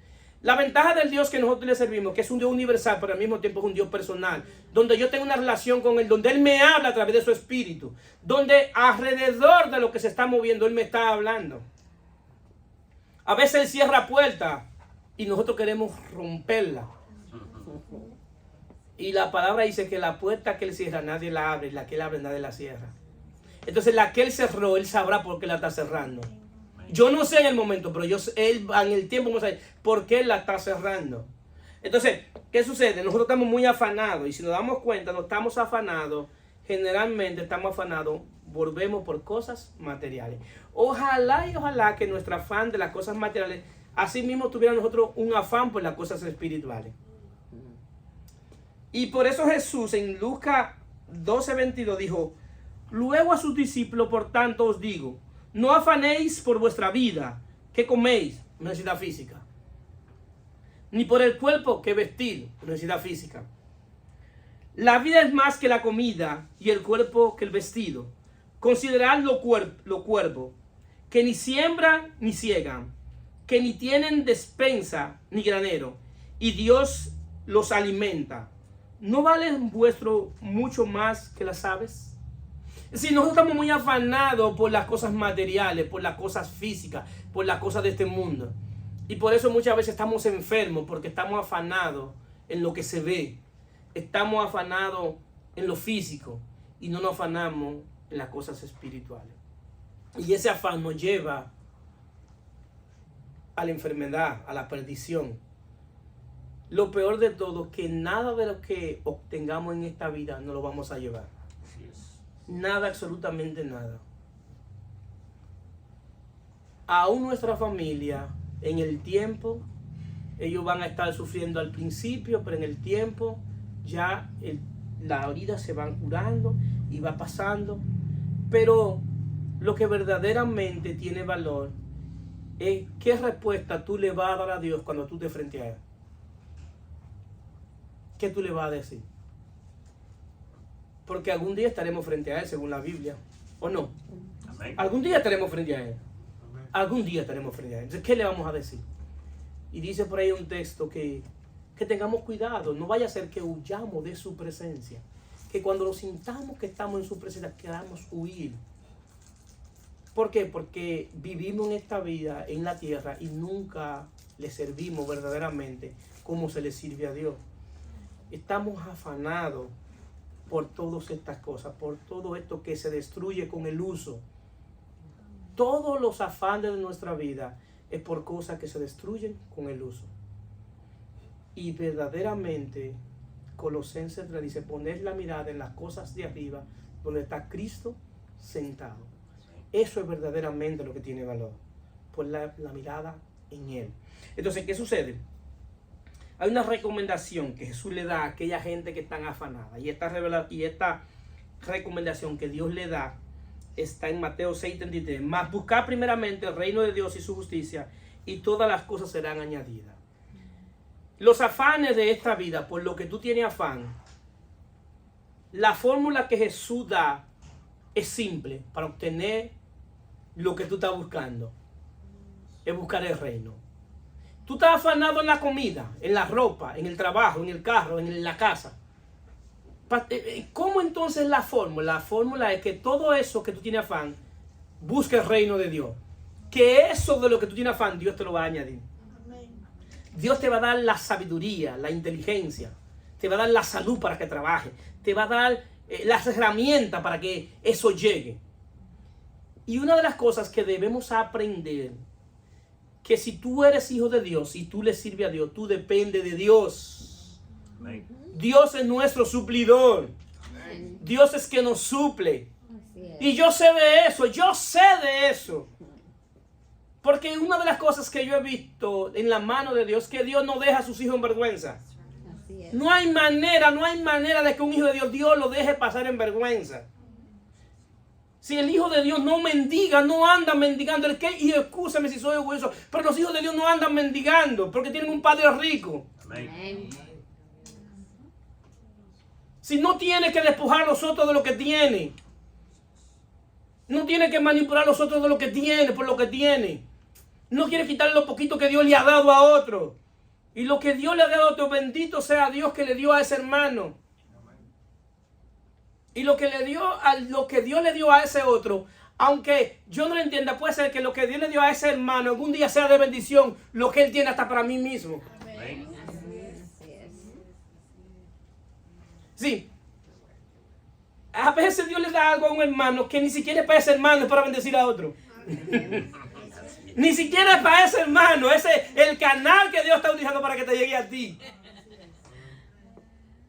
La ventaja del Dios que nosotros le servimos, que es un Dios universal, pero al mismo tiempo es un Dios personal, donde yo tengo una relación con Él, donde Él me habla a través de su espíritu, donde alrededor de lo que se está moviendo, Él me está hablando. A veces Él cierra puertas y nosotros queremos romperla. Y la palabra dice que la puerta que Él cierra, nadie la abre, y la que Él abre, nadie la cierra. Entonces la que Él cerró, Él sabrá por qué la está cerrando. Yo no sé en el momento, pero Él en el tiempo no sabe por qué Él la está cerrando. Entonces, ¿qué sucede? Nosotros estamos muy afanados, y si nos damos cuenta, no estamos afanados, generalmente estamos afanados, volvemos por cosas materiales. Ojalá y ojalá que nuestro afán de las cosas materiales, así mismo tuviera nosotros un afán por las cosas espirituales. Y por eso Jesús en Lucas 12:22 dijo, Luego a sus discípulos, por tanto, os digo, no afanéis por vuestra vida, ¿qué coméis? Necesidad física. Ni por el cuerpo, ¿qué vestir? Necesidad física. La vida es más que la comida y el cuerpo que el vestido. Considerad lo cuervo, que ni siembran ni ciegan, que ni tienen despensa ni granero, y Dios los alimenta. ¿No valen vuestro mucho más que las aves? Si nosotros estamos muy afanados por las cosas materiales, por las cosas físicas, por las cosas de este mundo. Y por eso muchas veces estamos enfermos, porque estamos afanados en lo que se ve. Estamos afanados en lo físico y no nos afanamos en las cosas espirituales. Y ese afán nos lleva a la enfermedad, a la perdición. Lo peor de todo es que nada de lo que obtengamos en esta vida nos lo vamos a llevar. Nada, absolutamente nada. Aún nuestra familia, en el tiempo, ellos van a estar sufriendo al principio, pero en el tiempo ya las heridas se van curando y va pasando. Pero lo que verdaderamente tiene valor es qué respuesta tú le vas a dar a Dios cuando tú te frente a Él. ¿Qué tú le vas a decir? Porque algún día estaremos frente a Él, según la Biblia, ¿o no? Amén. Algún día estaremos frente a Él. Amén. Algún día estaremos frente a Él. Entonces, ¿qué le vamos a decir? Y dice por ahí un texto que tengamos cuidado, no vaya a ser que huyamos de su presencia. Que cuando lo sintamos que estamos en su presencia, queramos huir. ¿Por qué? Porque vivimos en esta vida, en la tierra, y nunca le servimos verdaderamente como se le sirve a Dios. Estamos afanados por todas estas cosas, por todo esto que se destruye con el uso. Todos los afanes de nuestra vida es por cosas que se destruyen con el uso. Y verdaderamente, Colosenses 3 dice, poner la mirada en las cosas de arriba, donde está Cristo sentado. Eso es verdaderamente lo que tiene valor, poner la mirada en Él. Entonces, ¿qué sucede? Hay una recomendación que Jesús le da a aquella gente que están afanada. Y esta recomendación que Dios le da está en Mateo 6:33. Mas buscad primeramente el reino de Dios y su justicia, y todas las cosas serán añadidas. Los afanes de esta vida, por lo que tú tienes afán, la fórmula que Jesús da es simple para obtener lo que tú estás buscando. Es buscar el reino. Tú estás afanado en la comida, en la ropa, en el trabajo, en el carro, en la casa. ¿Cómo entonces la fórmula? La fórmula es que todo eso que tú tienes afán, busca el reino de Dios. Que eso de lo que tú tienes afán, Dios te lo va a añadir. Dios te va a dar la sabiduría, la inteligencia. Te va a dar la salud para que trabajes. Te va a dar las herramientas para que eso llegue. Y una de las cosas que debemos aprender, que si tú eres hijo de Dios y tú le sirves a Dios, tú dependes de Dios. Amén. Dios es nuestro suplidor. Amén. Dios es que nos suple. Y yo sé de eso. Porque una de las cosas que yo he visto en la mano de Dios es que Dios no deja a sus hijos en vergüenza. No hay manera de que un hijo de Dios lo deje pasar en vergüenza. Si el hijo de Dios no mendiga, no anda mendigando. Y excúsame si soy orgulloso, pero los hijos de Dios no andan mendigando porque tienen un padre rico. Amén. Si no tiene que despojar a los otros de lo que tiene, no tiene que manipular a los otros de lo que tiene, por lo que tiene. No quiere quitarle lo poquito que Dios le ha dado a otro. Y lo que Dios le ha dado a otro, bendito sea Dios que le dio a ese hermano. Y lo que Dios le dio a ese otro, aunque yo no lo entienda, puede ser que lo que Dios le dio a ese hermano algún día sea de bendición, lo que Él tiene hasta para mí mismo. Amén. Sí. A veces Dios le da algo a un hermano que ni siquiera es para ese hermano, es para bendecir a otro. Ni siquiera es para ese hermano, ese es el canal que Dios está utilizando para que te llegue a ti.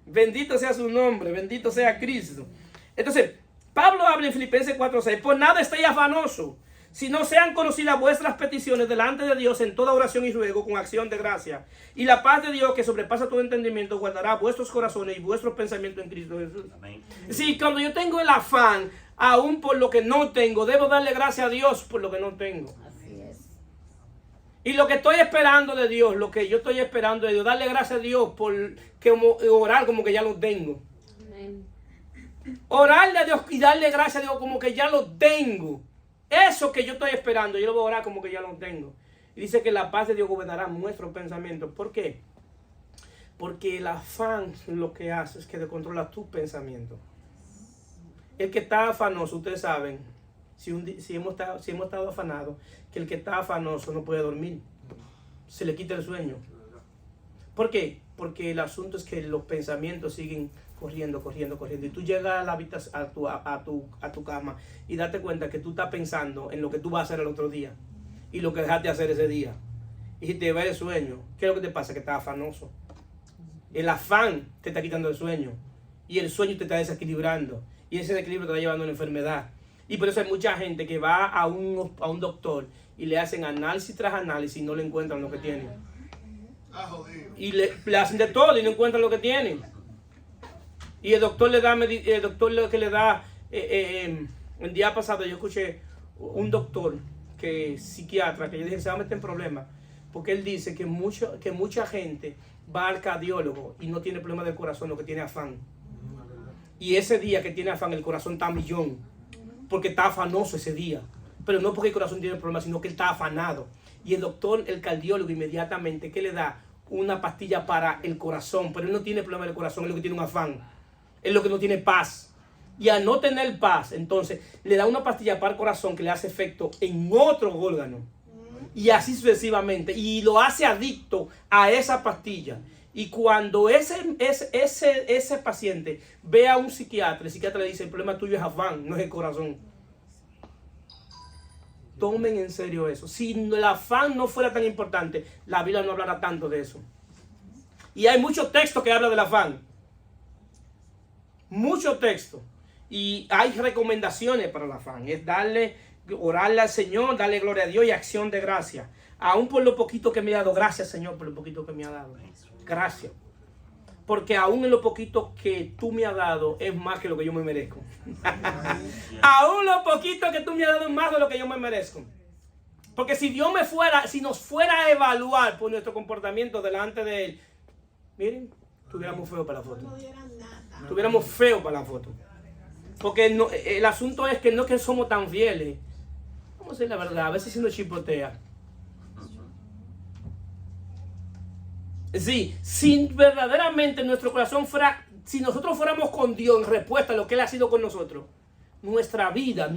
Bendito sea su nombre, bendito sea Cristo. Entonces, Pablo habla en Filipenses 4:6, por nada estéis afanoso, sino sean conocidas vuestras peticiones delante de Dios en toda oración y ruego con acción de gracia. Y la paz de Dios, que sobrepasa todo entendimiento, guardará vuestros corazones y vuestros pensamientos en Cristo Jesús. Amén. Sí, cuando yo tengo el afán, aún por lo que no tengo, debo darle gracias a Dios por lo que no tengo. Así es. Y lo que estoy esperando de Dios, lo que yo estoy esperando de Dios, darle gracias a Dios por orar como que ya lo tengo. Amén. Orarle a Dios y darle gracias a Dios como que ya lo tengo. Eso que yo estoy esperando, yo lo voy a orar como que ya lo tengo. Y dice que la paz de Dios gobernará nuestros pensamientos. ¿Por qué? Porque el afán lo que hace es que controla tus pensamientos. El que está afanoso, ustedes saben, si hemos estado afanados, que el que está afanoso no puede dormir. Se le quita el sueño. ¿Por qué? Porque el asunto es que los pensamientos siguen corriendo. Y tú llegas a la habitación, a tu cama y date cuenta que tú estás pensando en lo que tú vas a hacer el otro día y lo que dejaste de hacer ese día. Y te va el sueño. ¿Qué es lo que te pasa? Que estás afanoso. El afán te está quitando el sueño y el sueño te está desequilibrando y ese desequilibrio te está llevando a una enfermedad. Y por eso hay mucha gente que va a un doctor y le hacen análisis tras análisis y no le encuentran lo que tienen. Y le hacen de todo y no encuentran lo que tienen. Y el doctor le da, lo que le da, el día pasado yo escuché un doctor que psiquiatra, que yo dije, se va a meter en problemas, porque él dice que mucha gente va al cardiólogo y no tiene problema del corazón, lo que tiene afán. Y ese día que tiene afán, el corazón está a millón, porque está afanoso ese día. Pero no porque el corazón tiene problemas, sino que él está afanado. Y el doctor, el cardiólogo, inmediatamente, ¿qué le da? Una pastilla para el corazón, pero él no tiene problema del corazón, es lo que tiene un afán. Es lo que no tiene paz. Y al no tener paz, entonces le da una pastilla para el corazón que le hace efecto en otro órgano. Y así sucesivamente. Y lo hace adicto a esa pastilla. Y cuando ese paciente ve a un psiquiatra, el psiquiatra le dice, el problema tuyo es afán, no es el corazón. Tomen en serio eso. Si el afán no fuera tan importante, la Biblia no hablará tanto de eso. Y hay muchos textos que hablan del afán. Mucho texto y hay recomendaciones para el afán, es orarle al Señor, darle gloria a Dios y acción de gracia, aún por lo poquito que me ha dado. Gracias, Señor, por lo poquito que me ha dado. Gracias, porque aún en lo poquito que tú me has dado es más que lo que yo me merezco. Aún lo poquito que tú me has dado es más de lo que yo me merezco. Porque si nos fuera a evaluar por nuestro comportamiento delante de Él, miren, tuviéramos feo para la foto. Tuviéramos feo para la foto. Porque el asunto es que no es que somos tan fieles. Vamos a decir la verdad, a veces uno chipotea. Sí, si verdaderamente nuestro corazón fuera, si nosotros fuéramos con Dios en respuesta a lo que Él ha sido con nosotros, nuestra vida,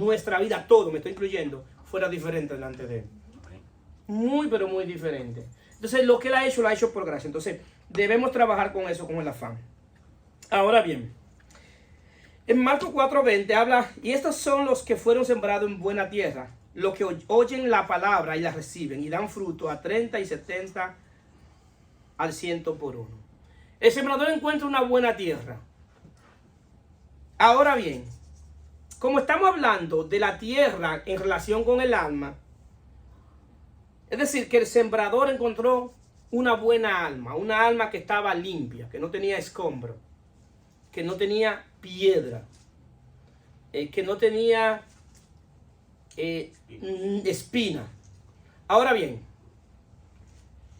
todo, me estoy incluyendo, fuera diferente delante de Él. Muy, pero muy diferente. Entonces, lo que Él ha hecho por gracia. Entonces, debemos trabajar con eso, con el afán. Ahora bien, en Marcos 4:20 habla, y estos son los que fueron sembrados en buena tierra, los que oyen la palabra y la reciben y dan fruto a 30 y 70 al 100 por uno. El sembrador encuentra una buena tierra. Ahora bien, como estamos hablando de la tierra en relación con el alma, es decir, que el sembrador encontró una buena alma, una alma que estaba limpia, que no tenía escombro, que no tenía piedra, que no tenía espina. Ahora bien,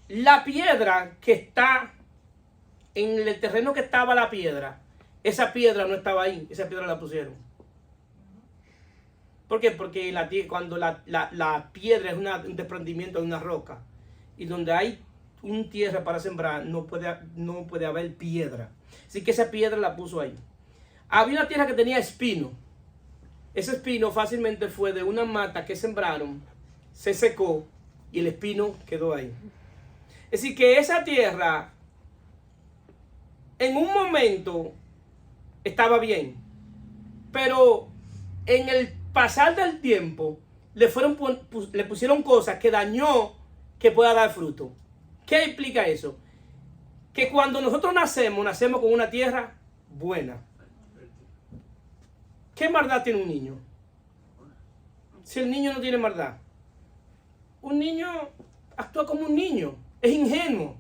la piedra que está en el terreno que estaba la piedra, esa piedra no estaba ahí, esa piedra la pusieron. ¿Por qué? Porque cuando la piedra es un desprendimiento de una roca, y donde hay una tierra para sembrar, no puede haber piedra. Así que esa piedra la puso ahí. Había una tierra que tenía espino. Ese espino fácilmente fue de una mata que sembraron, se secó y el espino quedó ahí. Es decir, que esa tierra en un momento estaba bien, pero en el pasar del tiempo le pusieron cosas que dañó que pueda dar fruto. ¿Qué implica eso? Que cuando nosotros nacemos con una tierra buena. ¿Qué maldad tiene un niño? si el niño no tiene maldad? Un niño actúa como un niño, es ingenuo,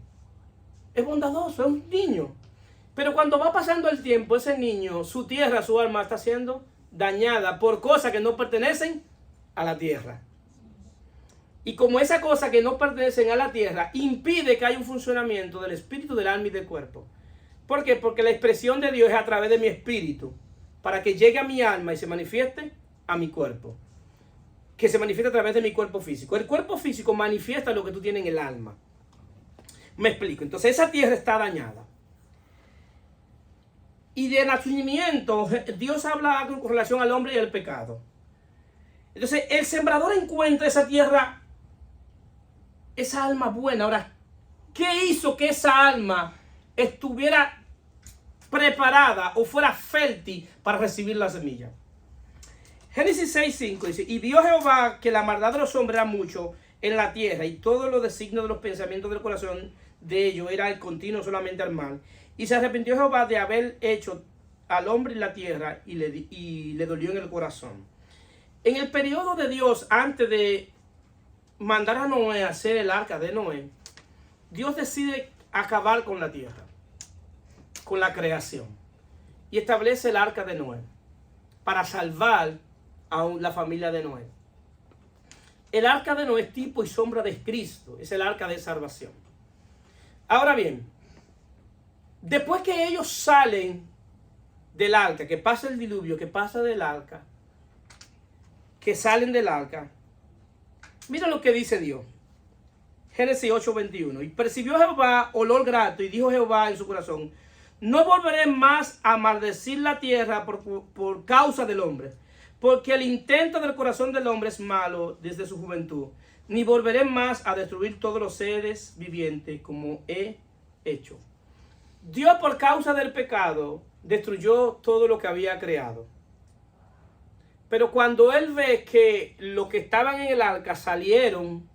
es bondadoso, es un niño. Pero cuando va pasando el tiempo, ese niño, su tierra, su alma está siendo dañada por cosas que no pertenecen a la tierra. Y como esa cosa que no pertenecen a la tierra impide que haya un funcionamiento del espíritu, del alma y del cuerpo. ¿Por qué? Porque la expresión de Dios es a través de mi espíritu, para que llegue a mi alma y se manifieste a mi cuerpo. Que se manifiesta a través de mi cuerpo físico. El cuerpo físico manifiesta lo que tú tienes en el alma. Me explico. Entonces esa tierra está dañada. Y de nacimiento, Dios habla con relación al hombre y al pecado. Entonces el sembrador encuentra esa tierra, esa alma buena. Ahora, ¿qué hizo que esa alma estuviera preparada o fuera fértil para recibir la semilla? Génesis 6:5 dice, y vio Jehová que la maldad de los hombres era mucho en la tierra, y todos los designios de los pensamientos del corazón de ellos era el continuo solamente al mal. Y se arrepintió Jehová de haber hecho al hombre en la tierra, y le dolió en el corazón. En el periodo de Dios, antes de mandar a Noé a hacer el arca de Noé, Dios decide acabar con la tierra, con la creación, y establece el arca de Noé para salvar a la familia de Noé. El arca de Noé es tipo y sombra de Cristo, es el arca de salvación. Ahora bien, después que ellos salen del arca, que pasa el diluvio, que pasa del arca, que salen del arca, mira lo que dice Dios. Génesis 8:21. Y percibió Jehová olor grato, y dijo Jehová en su corazón, no volveré más a maldecir la tierra por causa del hombre, porque el intento del corazón del hombre es malo desde su juventud, ni volveré más a destruir todos los seres vivientes como he hecho. Dios, por causa del pecado, destruyó todo lo que había creado. Pero cuando él ve que los que estaban en el arca salieron,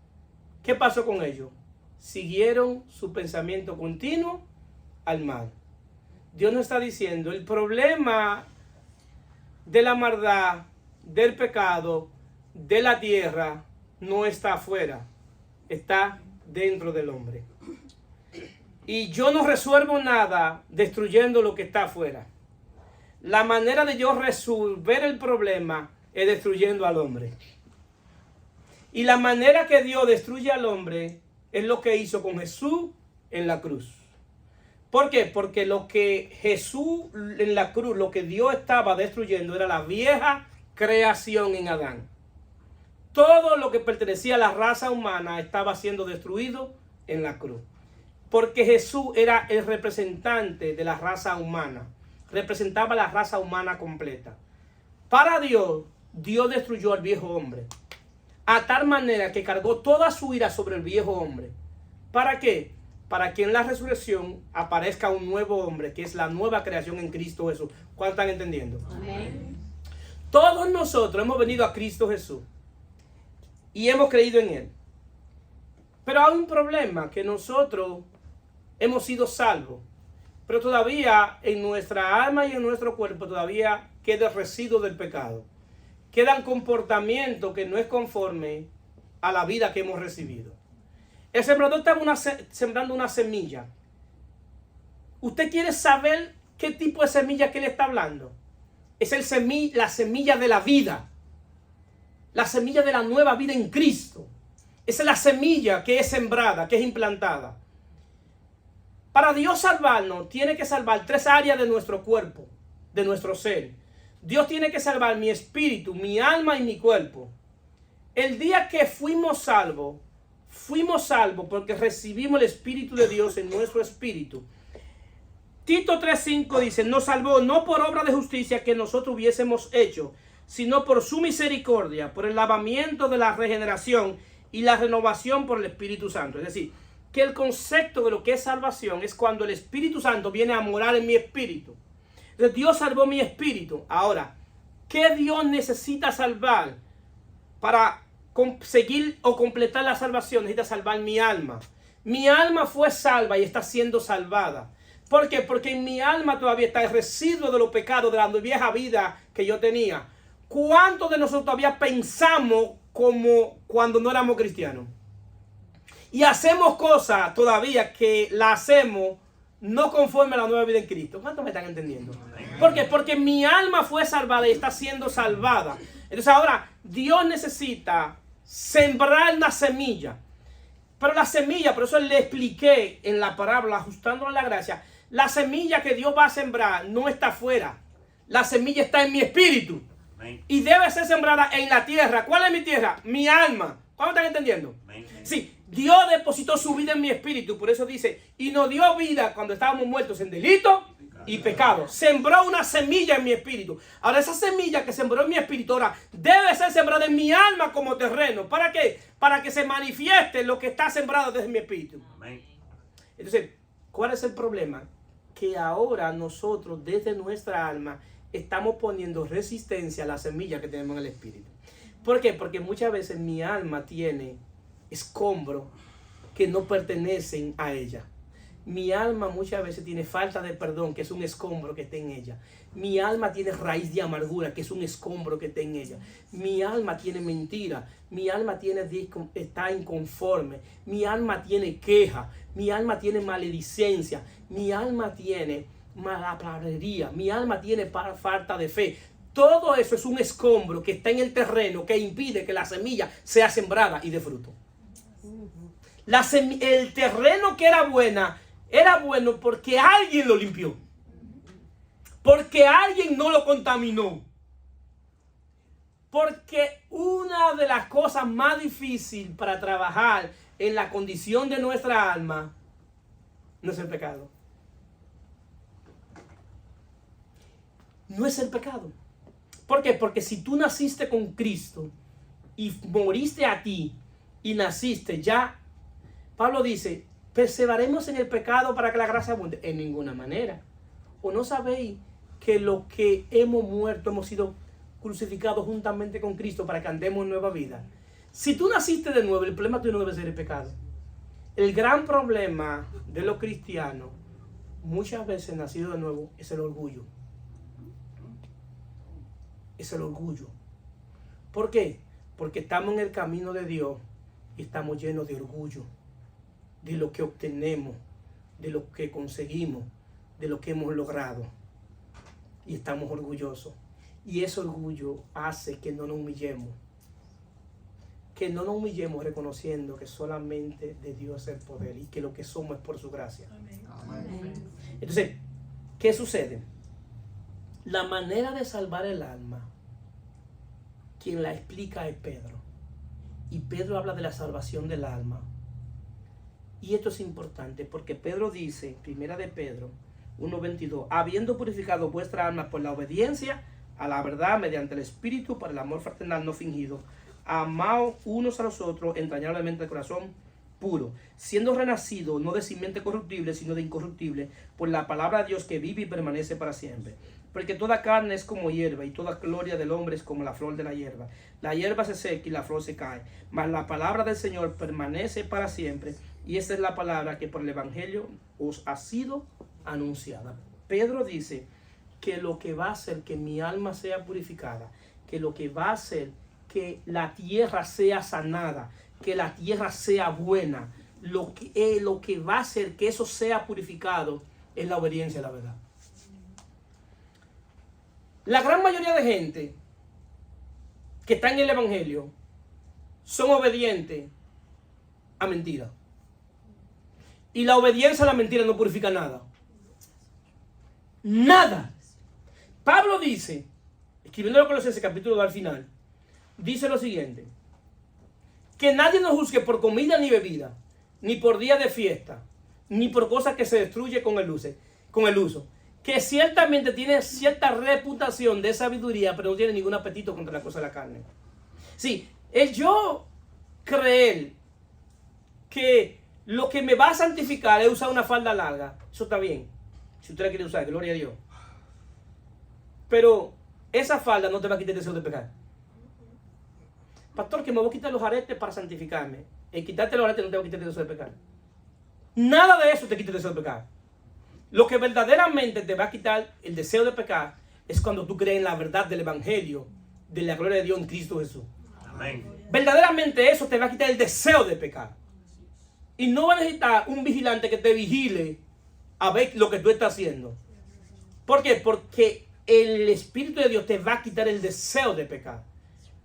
¿qué pasó con ellos? Siguieron su pensamiento continuo al mal. Dios nos está diciendo, el problema de la maldad, del pecado, de la tierra, no está afuera, está dentro del hombre. Y yo no resuelvo nada destruyendo lo que está afuera. La manera de yo resolver el problema es destruyendo al hombre. Y la manera que Dios destruye al hombre es lo que hizo con Jesús en la cruz. ¿Por qué? Porque lo que Jesús en la cruz, lo que Dios estaba destruyendo era la vieja creación en Adán. Todo lo que pertenecía a la raza humana estaba siendo destruido en la cruz. Porque Jesús era el representante de la raza humana. Representaba la raza humana completa. Para Dios, Dios destruyó al viejo hombre. A tal manera que cargó toda su ira sobre el viejo hombre. ¿Para qué? Para que en la resurrección aparezca un nuevo hombre, que es la nueva creación en Cristo Jesús. ¿Cuántos están entendiendo? Amén. Todos nosotros hemos venido a Cristo Jesús y hemos creído en Él. Pero hay un problema, que nosotros hemos sido salvos, pero todavía en nuestra alma y en nuestro cuerpo todavía queda el residuo del pecado. Quedan comportamientos que no es conforme a la vida que hemos recibido. El sembrador está sembrando una semilla. ¿Usted quiere saber qué tipo de semilla que él está hablando? Es la semilla de la vida. La semilla de la nueva vida en Cristo. Esa es la semilla que es sembrada, que es implantada. Para Dios salvarnos, tiene que salvar 3 áreas de nuestro cuerpo, de nuestro ser. Dios tiene que salvar mi espíritu, mi alma y mi cuerpo. El día que fuimos salvos porque recibimos el Espíritu de Dios en nuestro espíritu. Tito 3:5 dice, nos salvó no por obra de justicia que nosotros hubiésemos hecho, sino por su misericordia, por el lavamiento de la regeneración y la renovación por el Espíritu Santo. Es decir, que el concepto de lo que es salvación es cuando el Espíritu Santo viene a morar en mi espíritu. Entonces, Dios salvó mi espíritu. Ahora, ¿qué Dios necesita salvar para conseguir o completar la salvación? Necesita salvar mi alma. Mi alma fue salva y está siendo salvada. ¿Por qué? Porque en mi alma todavía está el residuo de los pecados de la vieja vida que yo tenía. ¿cuántos de nosotros todavía pensamos como cuando no éramos cristianos? Y hacemos cosas todavía que la hacemos no conforme a la nueva vida en Cristo. ¿Cuántos me están entendiendo? ¿Por qué? Porque mi alma fue salvada y está siendo salvada. Entonces ahora Dios necesita sembrar una semilla. Pero la semilla, por eso le expliqué en la parábola, ajustándola a la gracia, la semilla que Dios va a sembrar no está afuera. La semilla está en mi espíritu. Y debe ser sembrada en la tierra. ¿Cuál es mi tierra? Mi alma. ¿Cuántos están entendiendo? Sí, Dios depositó su vida en mi espíritu. Por eso dice, y nos dio vida cuando estábamos muertos en delito y pecado. Sembró una semilla en mi espíritu. Ahora esa semilla que sembró en mi espíritu ahora debe ser sembrada en mi alma como terreno. ¿Para qué? Para que se manifieste lo que está sembrado desde mi espíritu. Entonces, ¿cuál es el problema? Que ahora nosotros desde nuestra alma estamos poniendo resistencia a la semilla que tenemos en el espíritu. ¿Por qué? Porque muchas veces mi alma tiene escombros que no pertenecen a ella. Mi alma muchas veces tiene falta de perdón, que es un escombro que está en ella. Mi alma tiene raíz de amargura, que es un escombro que está en ella. Mi alma tiene mentira. Mi alma está inconforme. Mi alma tiene queja. Mi alma tiene maledicencia. Mi alma tiene malapalabrería. Mi alma tiene falta de fe. Todo eso es un escombro que está en el terreno que impide que la semilla sea sembrada y dé fruto. El terreno que era bueno porque alguien lo limpió. Porque alguien no lo contaminó. Porque una de las cosas más difíciles para trabajar en la condición de nuestra alma no es el pecado. No es el pecado. ¿Por qué? Porque si tú naciste con Cristo y moriste a ti y naciste ya, Pablo dice, ¿perseveraremos en el pecado para que la gracia abunde? En ninguna manera. ¿O no sabéis que los que hemos muerto hemos sido crucificados juntamente con Cristo para que andemos en nueva vida? Si tú naciste de nuevo, el problema tuyo no debe ser el pecado. El gran problema de los cristianos, muchas veces nacidos de nuevo, es el orgullo. Es el orgullo. ¿Por qué? Porque estamos en el camino de Dios y estamos llenos de orgullo, de lo que obtenemos, de lo que conseguimos, de lo que hemos logrado. Y estamos orgullosos. Y ese orgullo hace que no nos humillemos. Que no nos humillemos reconociendo que solamente de Dios es el poder y que lo que somos es por su gracia. Amén. Entonces, ¿qué sucede? La manera de salvar el alma, quien la explica es Pedro. Y Pedro habla de la salvación del alma. Y esto es importante porque Pedro dice, primera de Pedro 1:22, habiendo purificado vuestra alma por la obediencia a la verdad mediante el Espíritu para el amor fraternal no fingido, amaos unos a los otros entrañablemente de corazón puro, siendo renacido no de simiente corruptible, sino de incorruptible, por la palabra de Dios que vive y permanece para siempre. Porque toda carne es como hierba, y toda gloria del hombre es como la flor de la hierba. La hierba se seca y la flor se cae, mas la palabra del Señor permanece para siempre. Y esta es la palabra que por el Evangelio os ha sido anunciada. Pedro dice que lo que va a hacer que mi alma sea purificada, que lo que va a hacer que la tierra sea sanada, que la tierra sea buena, lo que va a hacer que eso sea purificado es la obediencia a la verdad. La gran mayoría de gente que está en el Evangelio son obedientes a mentira. Y la obediencia a la mentira no purifica nada. Nada. Pablo dice, escribiendo a los Colosenses capítulo 2 al final, dice lo siguiente: que nadie nos juzgue por comida ni bebida, ni por día de fiesta, ni por cosas que se destruye con el uso. Que ciertamente tiene cierta reputación de sabiduría, pero no tiene ningún apetito contra la cosa de la carne. Sí, el yo creer que lo que me va a santificar es usar una falda larga, eso está bien. Si usted la quiere usar, gloria a Dios. Pero esa falda no te va a quitar el deseo de pecar. Pastor, que me voy a quitar los aretes para santificarme. El quitarte los aretes no te va a quitar el deseo de pecar. Nada de eso te quita el deseo de pecar. Lo que verdaderamente te va a quitar el deseo de pecar es cuando tú crees en la verdad del Evangelio de la gloria de Dios en Cristo Jesús. Amén. Verdaderamente eso te va a quitar el deseo de pecar. Y no va a necesitar un vigilante que te vigile a ver lo que tú estás haciendo. ¿Por qué? Porque el Espíritu de Dios te va a quitar el deseo de pecar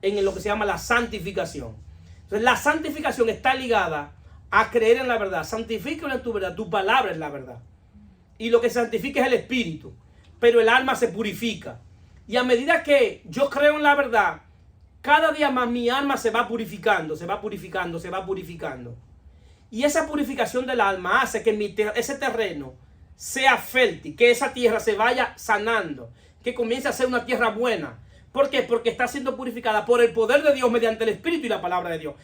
en lo que se llama la santificación. Entonces la santificación está ligada a creer en la verdad. Santifícalo en tu verdad, tu palabra es la verdad. Y lo que santifica es el Espíritu, pero el alma se purifica. Y a medida que yo creo en la verdad, cada día más mi alma se va purificando, se va purificando, se va purificando. Y esa purificación del alma hace que ese terreno sea fértil, que esa tierra se vaya sanando, que comience a ser una tierra buena. ¿Por qué? Porque está siendo purificada por el poder de Dios mediante el Espíritu y la palabra de Dios.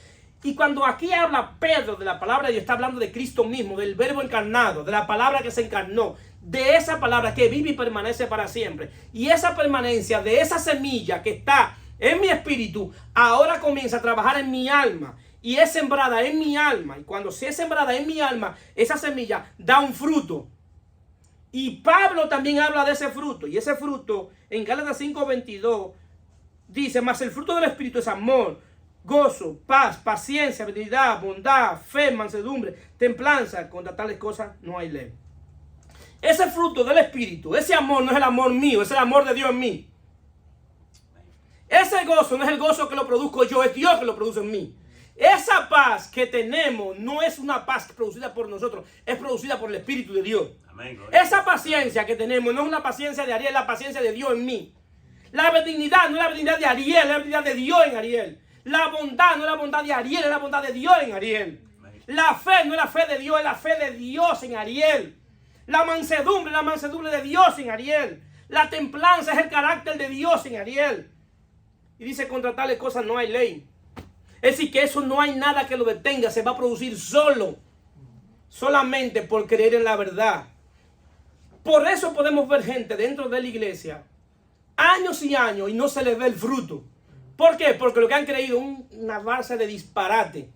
Y cuando aquí habla Pedro de la palabra de Dios, está hablando de Cristo mismo, del verbo encarnado, de la palabra que se encarnó, de esa palabra que vive y permanece para siempre. Y esa permanencia de esa semilla que está en mi espíritu, ahora comienza a trabajar en mi alma. Y es sembrada en mi alma. Y cuando se es sembrada en mi alma, esa semilla da un fruto. Y Pablo también habla de ese fruto. Y ese fruto, en Gálatas 5:22, dice: mas el fruto del Espíritu es amor, gozo, paz, paciencia, benignidad, bondad, fe, mansedumbre, templanza. Contra tales cosas no hay ley. Ese fruto del Espíritu, ese amor no es el amor mío, es el amor de Dios en mí. Ese gozo no es el gozo que lo produzco yo, es Dios que lo produce en mí. Esa paz que tenemos no es una paz producida por nosotros, es producida por el Espíritu de Dios. Amén. Esa paciencia que tenemos no es una paciencia de Ariel, es la paciencia de Dios en mí. La benignidad no es la benignidad de Ariel, es la benignidad de Dios en Ariel. La bondad no es la bondad de Ariel, es la bondad de Dios en Ariel. La fe no es la fe de Dios, es la fe de Dios en Ariel. La mansedumbre es la mansedumbre de Dios en Ariel. La templanza es el carácter de Dios en Ariel. Y dice: contra tales cosas no hay ley. Es decir, que eso no hay nada que lo detenga, se va a producir solamente por creer en la verdad. Por eso podemos ver gente dentro de la iglesia, años y años, y no se les ve el fruto. ¿Por qué? Porque lo que han creído es una farsa de disparate,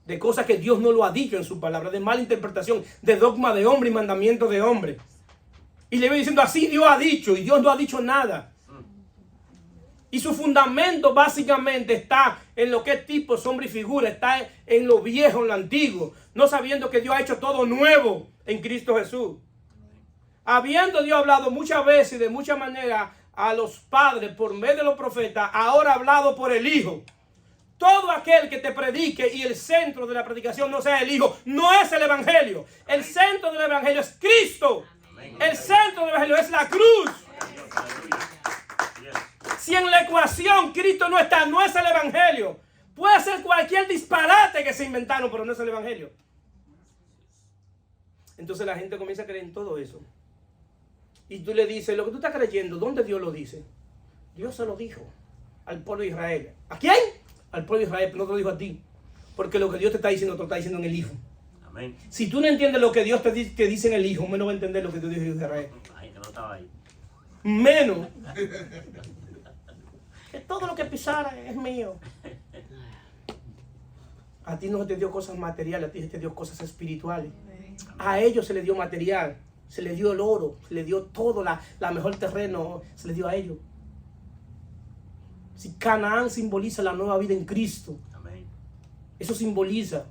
de cosas que Dios no lo ha dicho en su palabra, de mala interpretación, de dogma de hombre y mandamiento de hombre. Y le voy diciendo: así Dios ha dicho, y Dios no ha dicho nada. Y su fundamento básicamente está en lo que es tipo, sombra y figura. Está en lo viejo, en lo antiguo. No sabiendo que Dios ha hecho todo nuevo en Cristo Jesús. Habiendo Dios hablado muchas veces y de muchas maneras a los padres por medio de los profetas, ahora ha hablado por el Hijo. Todo aquel que te predique y el centro de la predicación no sea el Hijo, no es el Evangelio. El centro del Evangelio es Cristo. El centro del Evangelio es la cruz. Si en la ecuación Cristo no está, no es el Evangelio. Puede ser cualquier disparate que se inventaron, pero no es el Evangelio. Entonces la gente comienza a creer en todo eso. Y tú le dices: lo que tú estás creyendo, ¿dónde Dios lo dice? Dios se lo dijo al pueblo de Israel. ¿A quién? Al pueblo de Israel, pero no te lo dijo a ti. Porque lo que Dios te está diciendo, te lo está diciendo en el Hijo. Amén. Si tú no entiendes lo que Dios te dice en el Hijo, menos va a entender lo que Dios dijo en Israel. Ay, que no estaba ahí. Menos. Que todo lo que pisara es mío. A ti no te dio cosas materiales, a ti te dio cosas espirituales. A ellos se les dio material, se les dio el oro, se les dio todo, la mejor terreno, se les dio a ellos. Si Canaán simboliza la nueva vida en Cristo, amén, eso simboliza.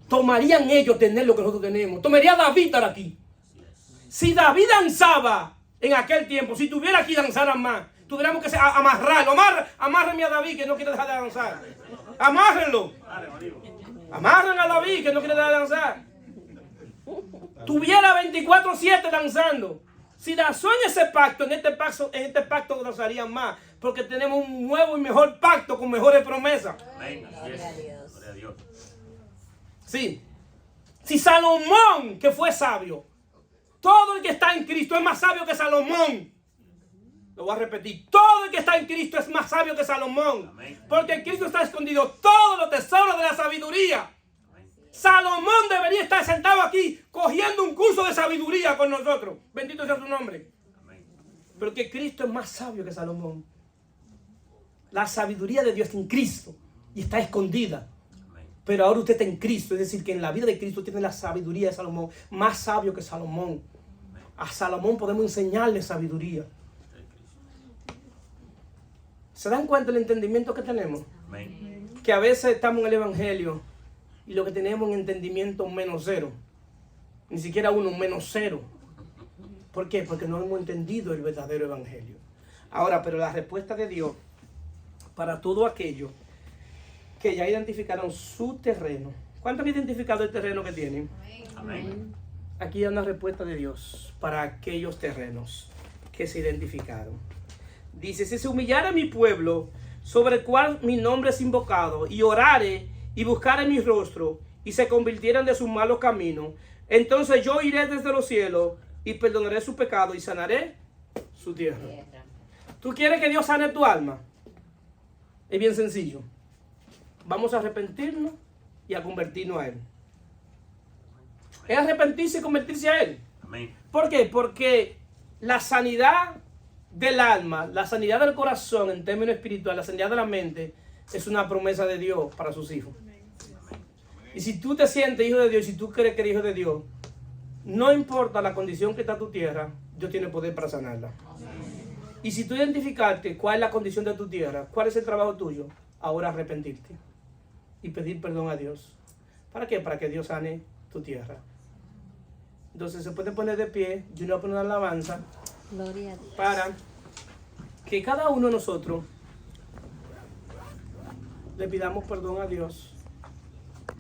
Tomarían ellos tener lo que nosotros tenemos. Tomaría David estar aquí. Si David danzaba en aquel tiempo, si tuviera aquí danzar más, tuviéramos que amarrarlo. Amárrenme a David que no quiere dejar de danzar. Amárrenlo. Amarren a David que no quiere dejar de danzar. Tuviera 24/7 danzando. Si danzó en ese pacto, en este pacto danzarían más. Porque tenemos un nuevo y mejor pacto con mejores promesas. Amén. Gloria a Dios. Sí. Si Salomón, que fue sabio, todo el que está en Cristo es más sabio que Salomón. Lo voy a repetir. Todo el que está en Cristo es más sabio que Salomón. Amén. Porque en Cristo está escondido todos los tesoros de la sabiduría. Amén. Salomón debería estar sentado aquí cogiendo un curso de sabiduría con nosotros. Bendito sea su nombre. Amén. Pero que Cristo es más sabio que Salomón. La sabiduría de Dios está en Cristo y está escondida. Amén. Pero ahora usted está en Cristo. Es decir, que en la vida de Cristo tiene la sabiduría de Salomón. Más sabio que Salomón. A Salomón podemos enseñarle sabiduría. ¿Se dan cuenta del entendimiento que tenemos? Amén. Que a veces estamos en el Evangelio y lo que tenemos es un entendimiento menos cero. Ni siquiera uno, menos cero. ¿Por qué? Porque no hemos entendido el verdadero Evangelio. Ahora, pero la respuesta de Dios para todo aquello que ya identificaron su terreno. ¿Cuántos han identificado el terreno que tienen? Amén. Aquí hay una respuesta de Dios para aquellos terrenos que se identificaron. Dice, si se humillara mi pueblo, sobre el cual mi nombre es invocado, y orare y buscare mi rostro, y se convirtieran de sus malos caminos, entonces yo iré desde los cielos y perdonaré su pecado y sanaré su tierra. ¿Tú quieres que Dios sane tu alma? Es bien sencillo. Vamos a arrepentirnos y a convertirnos a Él. Es arrepentirse y convertirse a Él. Amén. ¿Por qué? Porque la sanidad del alma, la sanidad del corazón en términos espirituales, la sanidad de la mente, es una promesa de Dios para sus hijos. Y si tú te sientes hijo de Dios, si tú crees que eres hijo de Dios, no importa la condición que está tu tierra, Dios tiene poder para sanarla. Y si tú identificaste cuál es la condición de tu tierra, cuál es el trabajo tuyo, ahora arrepentirte y pedir perdón a Dios. ¿Para qué? Para que Dios sane tu tierra. Entonces se puede poner de pie, yo no voy a poner una alabanza Gloria a Dios. para que cada uno de nosotros le pidamos perdón a Dios